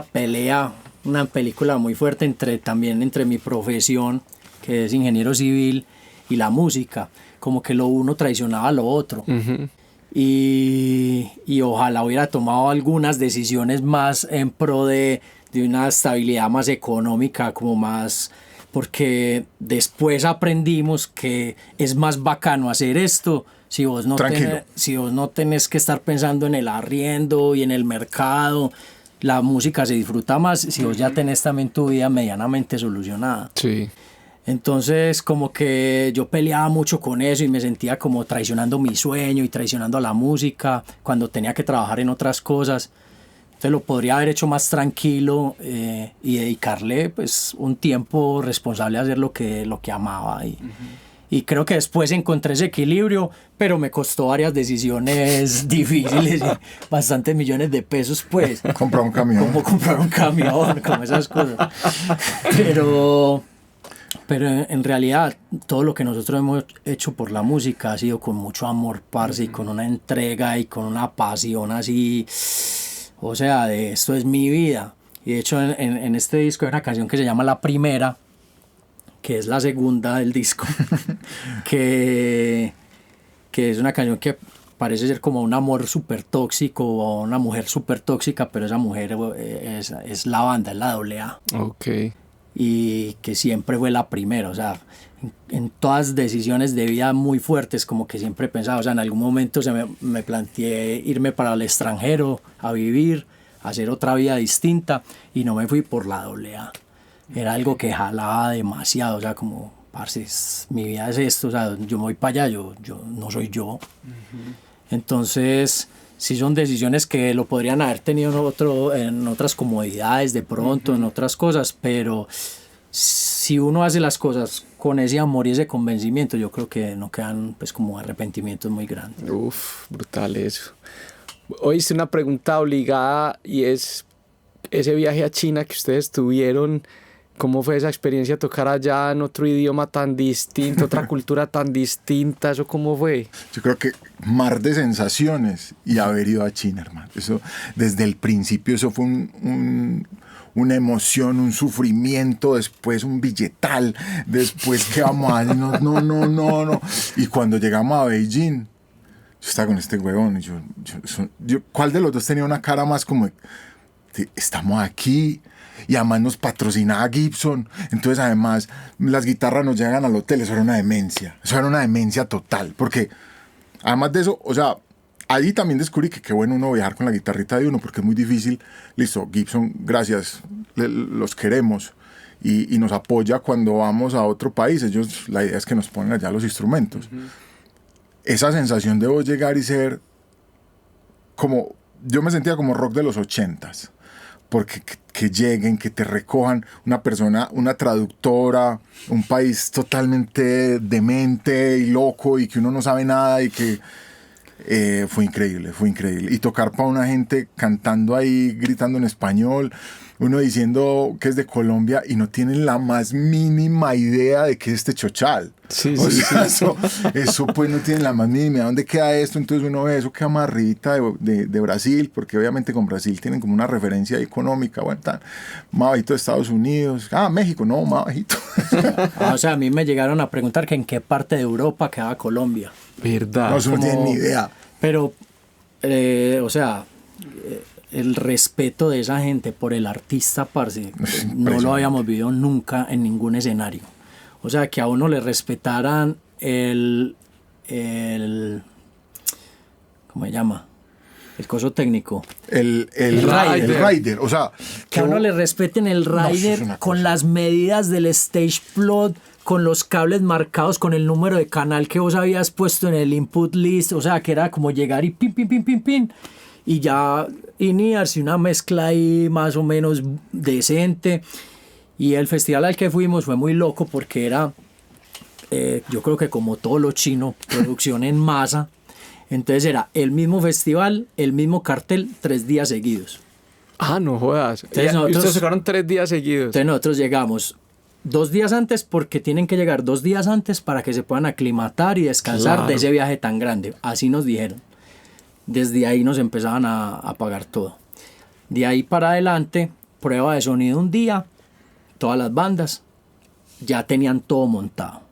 pelea, una película muy fuerte también entre mi profesión, que es ingeniero civil, y la música. Como que lo uno traicionaba a lo otro. Uh-huh. Y ojalá hubiera tomado algunas decisiones más en pro de una estabilidad más económica, como más, porque después aprendimos que es más bacano hacer esto si vos no tenés que estar pensando en el arriendo y en el mercado. La música se disfruta más si vos ya tenés también tu vida medianamente solucionada. Sí. Entonces como que yo peleaba mucho con eso y me sentía como traicionando mi sueño y traicionando a la música cuando tenía que trabajar en otras cosas. Entonces lo podría haber hecho más tranquilo y dedicarle pues un tiempo responsable a hacer lo que amaba. Y creo que después encontré ese equilibrio, pero me costó varias decisiones difíciles y bastantes millones de pesos, pues. Comprar un camión. Como comprar un camión, como esas cosas. Pero en realidad todo lo que nosotros hemos hecho por la música ha sido con mucho amor, parce, y con una entrega y con una pasión así. O sea, de esto es mi vida. Y de hecho en este disco hay una canción que se llama La Primera, que es la segunda del disco, que es una canción que parece ser como un amor súper tóxico o una mujer súper tóxica, pero esa mujer es la banda, es la AA. Ok. Y que siempre fue la primera, o sea, en todas decisiones de vida muy fuertes, como que siempre pensaba, o sea, en algún momento me planteé irme para el extranjero a vivir, a hacer otra vida distinta, y no me fui por la AA. Era algo que jalaba demasiado, o sea, como, parce, mi vida es esto, o sea, yo me voy para allá, yo no soy yo. Entonces, sí son decisiones que lo podrían haber tenido en otras comodidades de pronto, en otras cosas, pero si uno hace las cosas con ese amor y ese convencimiento, yo creo que no quedan pues como arrepentimientos muy grandes. Uf, brutal eso. Hoy hice una pregunta obligada y es ese viaje a China que ustedes tuvieron. ¿Cómo fue esa experiencia tocar allá en otro idioma tan distinto, otra cultura tan distinta? ¿Eso cómo fue? Yo creo que mar de sensaciones y haber ido a China, hermano. Eso, desde el principio, eso fue una emoción, un sufrimiento, después un billetal, después que vamos a... No. Y cuando llegamos a Beijing, yo estaba con este huevón y yo ¿cuál de los dos tenía una cara más como de, estamos aquí? Y además nos patrocinaba Gibson, entonces además las guitarras nos llegan al hotel. Eso era una demencia total, porque además de eso, o sea, ahí también descubrí que qué bueno uno viajar con la guitarrita de uno, porque es muy difícil. Listo, Gibson, gracias, los queremos y nos apoya cuando vamos a otro país. Ellos, la idea es que nos ponen allá los instrumentos. Esa sensación de vos llegar y ser como, yo me sentía como rock de los 80s, porque que lleguen, que te recojan una persona, una traductora, un país totalmente demente y loco y que uno no sabe nada y que fue increíble. Y tocar para una gente cantando ahí, gritando en español, uno diciendo que es de Colombia y no tienen la más mínima idea de qué es este chochal. Sí. Eso pues no tienen la más mínima idea. ¿Dónde queda esto? Entonces uno ve eso, queda más arribita de Brasil, porque obviamente con Brasil tienen como una referencia económica, bueno, tan más bajito de Estados Unidos. México, no, más bajito. O sea, a mí me llegaron a preguntar que en qué parte de Europa quedaba Colombia. ¿Verdad? No, eso no tienen ni idea. Pero, o sea, el respeto de esa gente por el artista, parce, no lo habíamos vivido nunca en ningún escenario. O sea, que a uno le respetaran ¿cómo se llama? El coso técnico. El rider. O sea, que a uno le respeten el rider con las medidas del stage plot, con los cables marcados, con el número de canal que vos habías puesto en el input list. O sea, que era como llegar y pin. Y ya iniciarse una mezcla ahí más o menos decente. Y el festival al que fuimos fue muy loco porque era, yo creo que como todo lo chino, producción en masa. Entonces era el mismo festival, el mismo cartel, 3 días seguidos. Ah, no jodas. Entonces Y ustedes tocaron 3 días seguidos. Entonces nosotros llegamos 2 días antes porque tienen que llegar 2 días antes para que se puedan aclimatar y descansar Claro. de ese viaje tan grande. Así nos dijeron. Desde ahí nos empezaban a pagar todo. De ahí para adelante, prueba de sonido un día, todas las bandas ya tenían todo montado.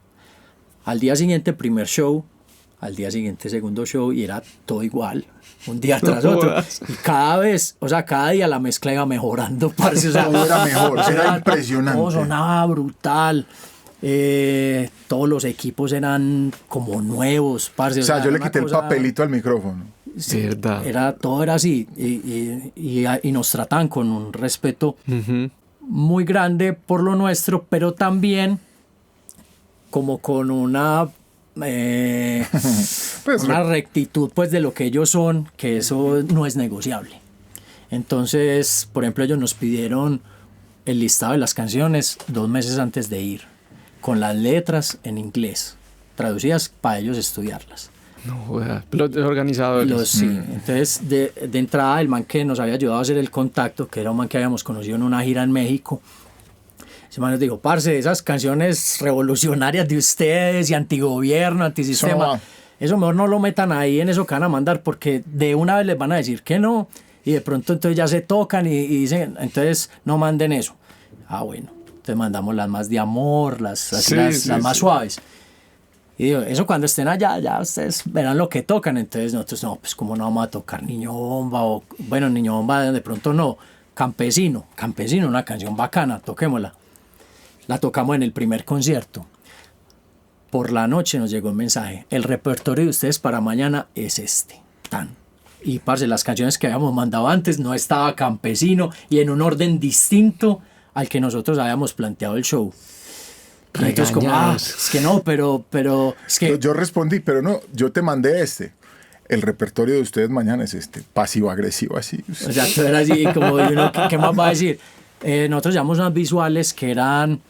Al día siguiente, primer show, al día siguiente, segundo show, y era todo igual, un día tras otro. Y cada vez, o sea, cada día la mezcla iba mejorando, parce. O sea, Todo era mejor, era impresionante. todo sonaba brutal. Todos los equipos eran como nuevos, parce. O sea, yo le una quité el cosa- papelito al micrófono. Sí, Verdad. todo era así y nos tratan con un respeto Ujú. muy grande por lo nuestro, pero también como con una Pues, una rectitud pues de lo que ellos son, que eso no es negociable. Entonces, por ejemplo, ellos nos pidieron el listado de las canciones 2 meses antes de ir, con las letras en inglés, traducidas para ellos estudiarlas. No jodas. Los organizadores. Sí. Entonces, de entrada, el man que nos había ayudado a hacer el contacto, que era un man que habíamos conocido en una gira en México, ese man nos dijo, parce, esas canciones revolucionarias de ustedes y antigobierno, antisistema, eso mejor no lo metan ahí en eso que van a mandar, porque de una vez les van a decir que no, y de pronto entonces ya se tocan y dicen, entonces no manden eso. Ah, bueno, entonces mandamos las más de amor, las más suaves. Y digo, eso cuando estén allá, ya ustedes verán lo que tocan. Entonces nosotros, no, pues cómo no vamos a tocar Niño Bomba, o bueno, Niño Bomba de pronto no, Campesino, una canción bacana, toquémosla. La tocamos en el primer concierto. Por la noche nos llegó un mensaje, el repertorio de ustedes para mañana es este, tan. Y parce, las canciones que habíamos mandado antes no estaba Campesino y en un orden distinto al que nosotros habíamos planteado el show. Y entonces como, es que no, pero es que... Yo respondí, pero no, yo te mandé este. El repertorio de ustedes mañana es este, pasivo-agresivo, así. O sea, todo era así, como y uno, ¿qué más va a decir? Nosotros llevamos unas visuales que eran,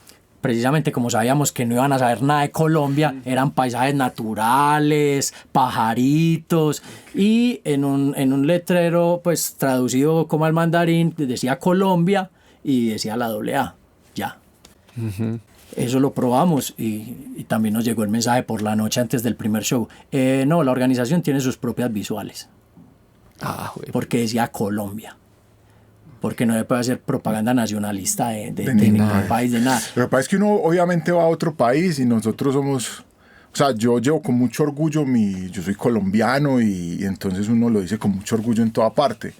precisamente como sabíamos que no iban a saber nada de Colombia, eran paisajes naturales, pajaritos, y en un letrero, pues traducido como al mandarín, decía Colombia y decía la AA, ya. Eso lo probamos y también nos llegó el mensaje por la noche antes del primer show. No, la organización tiene sus propias visuales. Porque decía Colombia. Porque no se puede hacer propaganda nacionalista de ningún país, de nada. Lo que pasa es que uno obviamente va a otro país y nosotros somos... O sea, yo llevo con mucho orgullo yo soy colombiano y entonces uno lo dice con mucho orgullo en toda parte.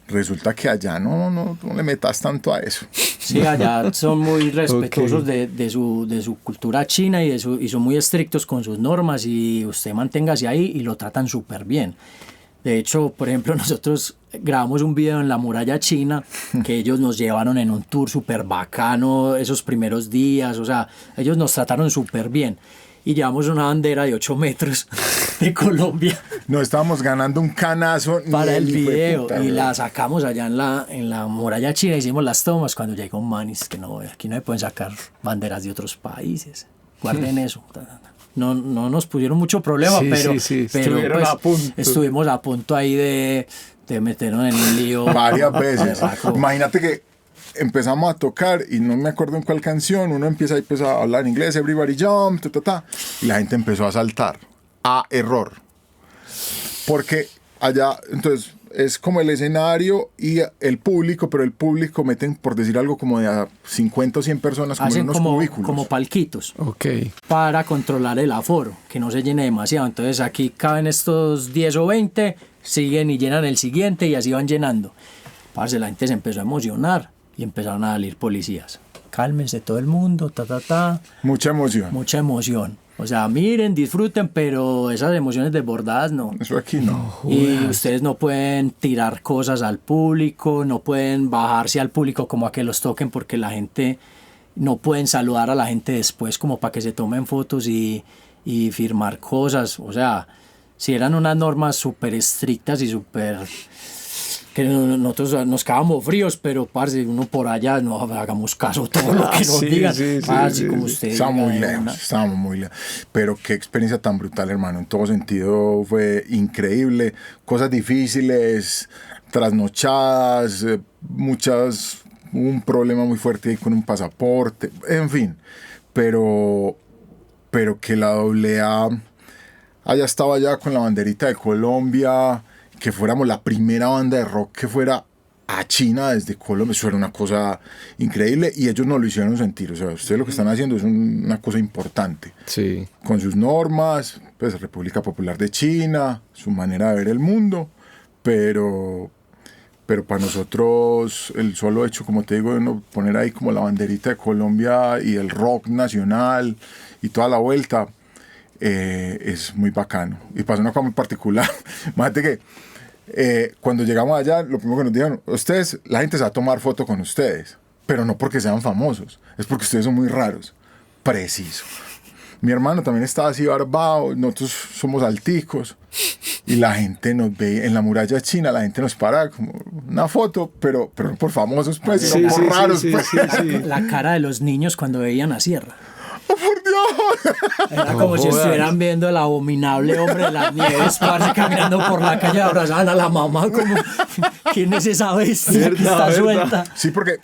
Resulta que allá no le metas tanto a eso. Sí, allá son muy respetuosos de su cultura china y son muy estrictos con sus normas y usted manténgase ahí y lo tratan súper bien. De hecho, por ejemplo, nosotros grabamos un video en la muralla china que ellos nos llevaron en un tour súper bacano esos primeros días, o sea, ellos nos trataron súper bien. Y llevamos una bandera de 8 metros de Colombia. No estábamos ganando un canazo para el video puta, y la sacamos allá en la muralla china, hicimos las tomas cuando llegó un man y es que no, aquí no se pueden sacar banderas de otros países, guarden eso. No nos pusieron mucho problema, pero estuvieron pues, a punto. estuvimos a punto ahí de meternos en un lío varias veces. Imagínate que empezamos a tocar y no me acuerdo en cuál canción, uno empieza a hablar en inglés, everybody jump, y la gente empezó a saltar a error. Porque allá, entonces, es como el escenario y el público, pero el público meten, por decir algo, como de a 50 o 100 personas como en unos cubículos. Como palquitos. Ok. Para controlar el aforo, que no se llene demasiado. Entonces aquí caben estos 10 o 20, siguen y llenan el siguiente y así van llenando. Parce, la gente se empezó a emocionar y empezaron a salir policías. Cálmense todo el mundo, Mucha emoción. Mucha emoción. O sea, miren, disfruten, pero esas emociones desbordadas no. Eso aquí no. Y ustedes no pueden tirar cosas al público, no pueden bajarse al público como a que los toquen porque la gente, no pueden saludar a la gente después como para que se tomen fotos y firmar cosas. O sea, si eran unas normas súper estrictas y súper... que nosotros nos quedábamos fríos, pero parce, uno por allá, no hagamos caso a todo lo que nos digan. Como usted estábamos muy lejos. Pero qué experiencia tan brutal, hermano. En todo sentido fue increíble. Cosas difíciles, trasnochadas, un problema muy fuerte ahí con un pasaporte, en fin. Pero que la AA haya estado allá con la banderita de Colombia, que fuéramos la primera banda de rock que fuera a China desde Colombia, eso era una cosa increíble y ellos nos lo hicieron sentir. O sea, ustedes lo que están haciendo es una cosa importante. Sí. Con sus normas, pues República Popular de China, su manera de ver el mundo, pero para nosotros el solo hecho, como te digo, de poner ahí como la banderita de Colombia y el rock nacional y toda la vuelta, es muy bacano. Y pasa una cosa muy particular. Imagínate que cuando llegamos allá, lo primero que nos dijeron, ustedes, la gente se va a tomar foto con ustedes, pero no porque sean famosos, es porque ustedes son muy raros. Preciso. Mi hermano también estaba así barbado, nosotros somos alticos y la gente nos ve en la muralla china, la gente nos para como una foto, pero no por famosos, pues, sino por raros. Pues. La cara de los niños cuando veían a Sierra. ¡Oh, por Dios! Era como si estuvieran viendo el abominable hombre de las nieves, parce, caminando por la calle, abrazaban a la mamá como, ¿quién es esa bestia que está suelta? Sí, porque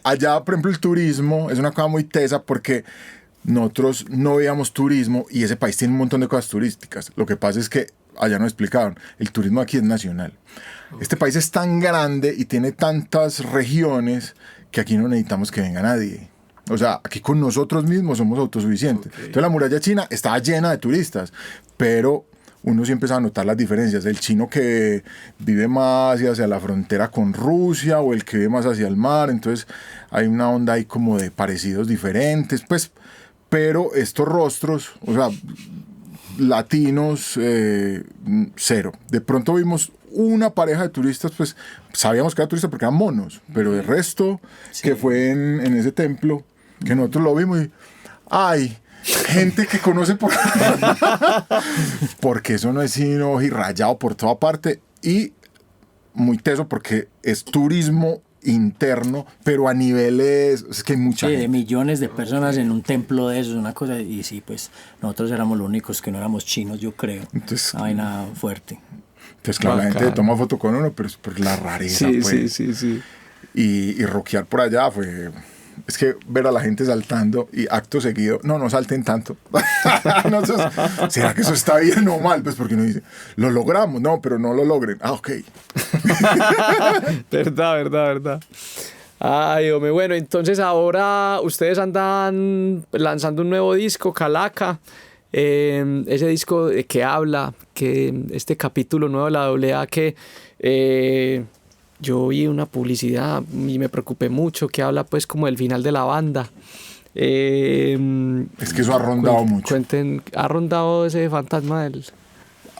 allá, por ejemplo, el turismo es una cosa muy tesa porque nosotros no veíamos turismo y ese país tiene un montón de cosas turísticas. Lo que pasa es que allá nos explicaron, el turismo aquí es nacional. Este país es tan grande y tiene tantas regiones que aquí no necesitamos que venga nadie. O sea, aquí con nosotros mismos somos autosuficientes. Okay. Entonces la muralla china estaba llena de turistas, pero uno sí empieza a notar las diferencias. El chino que vive más hacia la frontera con Rusia o el que vive más hacia el mar. Entonces hay una onda ahí como de parecidos diferentes, pues. Pero estos rostros, o sea, latinos, cero. De pronto vimos una pareja de turistas, pues sabíamos que eran turistas porque eran monos, pero el resto, sí, que fue en ese templo, que nosotros lo vimos y ¡ay! Gente que conoce por porque eso no es sino rayado por toda parte y muy teso porque es turismo interno, pero a niveles, es que hay mucha gente. De millones de personas en un templo de eso, es una cosa, y sí, pues nosotros éramos los únicos que no éramos chinos, yo creo. Entonces, una vaina fuerte. Entonces, claro, la gente toma foto con uno, pero es por la rareza, sí, pues. Sí. Y rockear por allá fue... Es que ver a la gente saltando y acto seguido, no salten tanto. No, ¿será que eso está bien o mal? Pues porque uno dice, lo logramos, no, pero no lo logren. Ah, ok. Verdad. Ay, hombre, bueno, entonces ahora ustedes andan lanzando un nuevo disco, Calaca. Ese disco de que habla, que este capítulo nuevo de la AA que... yo vi una publicidad y me preocupé mucho que habla pues como del final de la banda. Es que eso ha rondado mucho. ¿Ha rondado ese fantasma del...?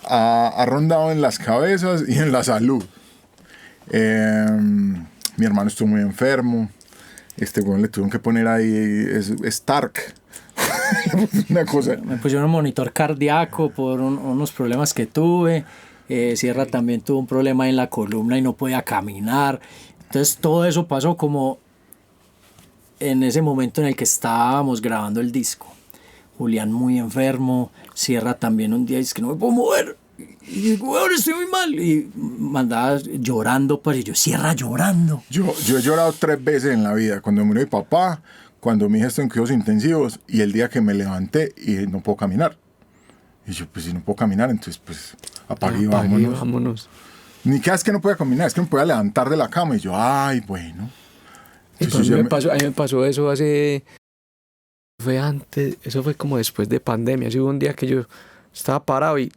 Ha rondado en las cabezas y en la salud. Mi hermano estuvo muy enfermo. Bueno, le tuvieron que poner ahí Stark. Una cosa. Me pusieron un monitor cardíaco por unos problemas que tuve. Sierra también tuvo un problema en la columna y no podía caminar. Entonces todo eso pasó como en ese momento en el que estábamos grabando el disco. Julián muy enfermo, Sierra también un día dice que no me puedo mover. Y digo, ahora estoy muy mal. Y mandaba llorando, pues, y yo, Sierra llorando. Yo he llorado 3 veces en la vida. Cuando murió mi papá, cuando mi hija estuvo en cuidados intensivos y el día que me levanté y no puedo caminar. Y yo, pues si no puedo caminar, entonces pues apague y vámonos. Ni que es que no pueda caminar, es que no pueda levantar de la cama. Y yo, ay, bueno. Entonces, a mí me pasó eso hace... Fue antes, eso fue como después de pandemia. Así hubo un día que yo estaba parado y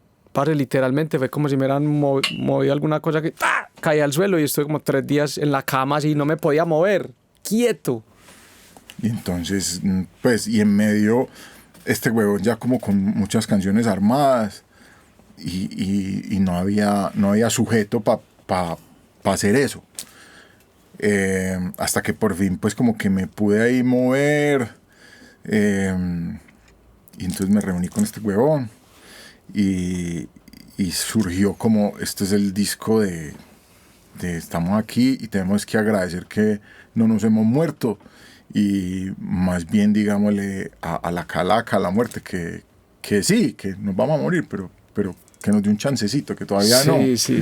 literalmente fue como si me hubieran movido alguna cosa que caía al suelo y estuve como 3 días en la cama así, no me podía mover, quieto. Y entonces, pues, y en medio... Este huevón ya como con muchas canciones armadas y no había sujeto para hacer eso. Hasta que por fin pues como que me pude ahí mover y entonces me reuní con este huevón y surgió como este es el disco de estamos aquí y tenemos que agradecer que no nos hemos muerto y más bien digámosle a la calaca, a la muerte, que sí, que nos vamos a morir, pero que nos dé un chancecito, que todavía no.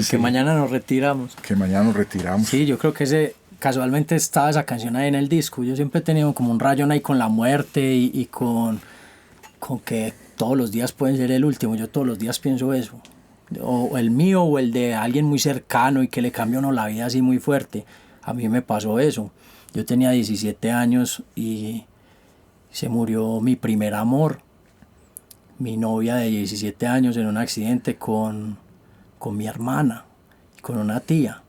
Que mañana nos retiramos. Que mañana nos retiramos. Sí, yo creo que casualmente estaba esa canción ahí en el disco. Yo siempre he tenido como un rayón ahí con la muerte y con que todos los días pueden ser el último. Yo todos los días pienso eso. O el mío o el de alguien muy cercano y que le cambió la vida así muy fuerte. A mí me pasó eso. Yo tenía 17 años y se murió mi primer amor, mi novia de 17 años, en un accidente con mi hermana y con una tía.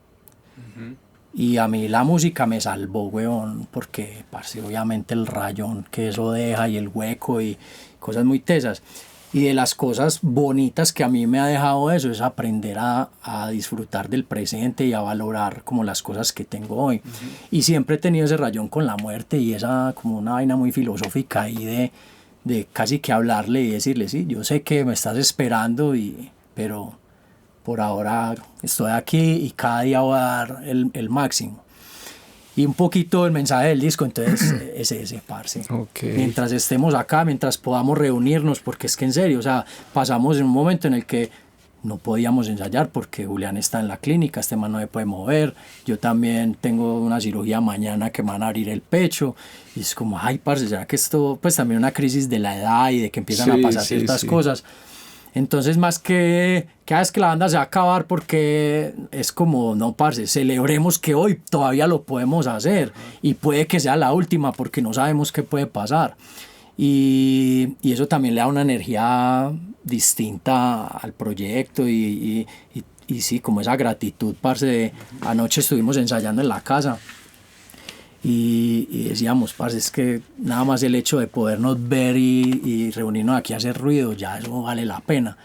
Uh-huh. Y a mí la música me salvó, weón, porque parce, obviamente el rayón que eso deja y el hueco y cosas muy tesas. Y de las cosas bonitas que a mí me ha dejado eso es aprender a disfrutar del presente y a valorar como las cosas que tengo hoy. Uh-huh. Y siempre he tenido ese rayón con la muerte y esa como una vaina muy filosófica ahí de casi que hablarle y decirle, sí, yo sé que me estás esperando, pero por ahora estoy aquí y cada día voy a dar el máximo. Y un poquito el mensaje del disco, entonces es ese, parce. Okay. Mientras estemos acá, mientras podamos reunirnos, porque es que en serio, o sea, pasamos en un momento en el que no podíamos ensayar porque Julián está en la clínica, este man no se puede mover, yo también tengo una cirugía mañana que me van a abrir el pecho, y es como, ay, parce, ¿será que esto, pues también una crisis de la edad y de que empiezan a pasar ciertas cosas? Entonces, más que cada vez que la banda se va a acabar, porque es como, no, parce, celebremos que hoy todavía lo podemos hacer y puede que sea la última porque no sabemos qué puede pasar. Y eso también le da una energía distinta al proyecto y sí, como esa gratitud, parce. Anoche estuvimos ensayando en la casa y decíamos, parce, es que nada más el hecho de podernos ver y reunirnos aquí a hacer ruido, ya eso vale la pena.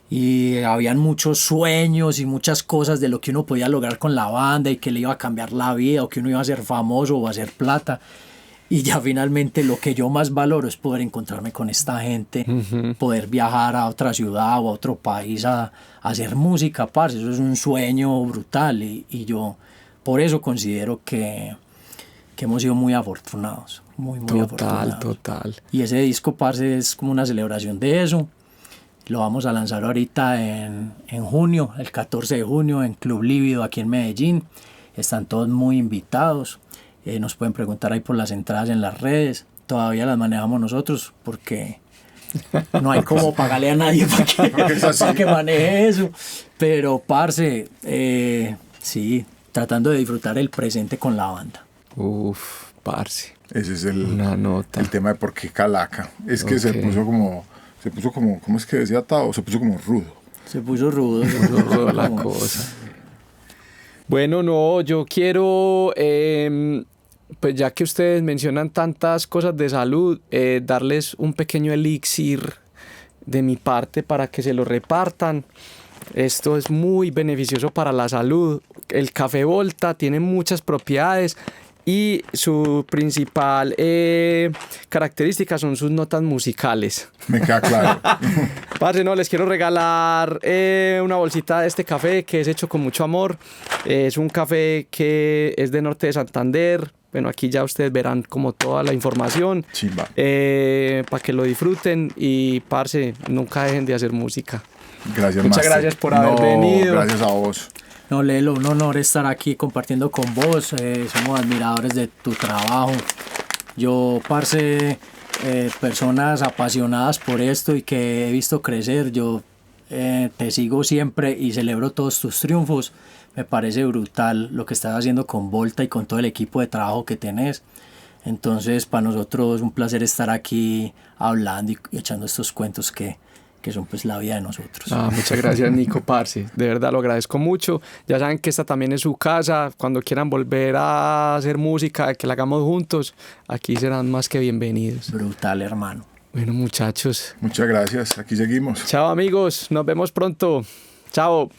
Y habían muchos sueños y muchas cosas de lo que uno podía lograr con la banda y que le iba a cambiar la vida o que uno iba a ser famoso o a hacer plata. Y ya finalmente lo que yo más valoro es poder encontrarme con esta gente, uh-huh. Poder viajar a otra ciudad o a otro país a hacer música, parce. Eso es un sueño brutal y yo por eso considero que hemos sido muy afortunados, muy afortunados. Total. Y ese disco, parce, es como una celebración de eso. Lo vamos a lanzar ahorita en junio, el 14 de junio, en Club Lívido, aquí en Medellín. Están todos muy invitados. Nos pueden preguntar ahí por las entradas en las redes. Todavía las manejamos nosotros porque no hay como pagarle a nadie para que maneje eso. Pero, parce, sí, tratando de disfrutar el presente con la banda. Uf, parce. Ese es una nota. El tema de por qué calaca. Es que se puso como, ¿cómo es que decía Tao? Se puso como rudo. Se puso rudo la cosa. Bueno, no, yo quiero, pues ya que ustedes mencionan tantas cosas de salud, darles un pequeño elixir de mi parte para que se lo repartan. Esto es muy beneficioso para la salud. El café Volta tiene muchas propiedades y su principal característica son sus notas musicales. Me queda claro. Parce, no, les quiero regalar una bolsita de este café que es hecho con mucho amor. Es un café que es de Norte de Santander. Bueno, aquí ya ustedes verán como toda la información. Chimba. Para que lo disfruten y, parce, nunca dejen de hacer música. Gracias, Muchas Master. Gracias por haber venido. Gracias a vos. No, Lelo, un honor estar aquí compartiendo con vos. Somos admiradores de tu trabajo. Yo, parce, personas apasionadas por esto y que he visto crecer, yo te sigo siempre y celebro todos tus triunfos. Me parece brutal lo que estás haciendo con Volta y con todo el equipo de trabajo que tenés. Entonces, para nosotros es un placer estar aquí hablando y echando estos cuentos que son pues la vida de nosotros. Muchas gracias, Nico, parce. De verdad lo agradezco mucho. Ya saben que esta también es su casa. Cuando quieran volver a hacer música, que la hagamos juntos, aquí serán más que bienvenidos. Brutal, hermano. Bueno, muchachos. Muchas gracias. Aquí seguimos. Chao, amigos. Nos vemos pronto. Chao.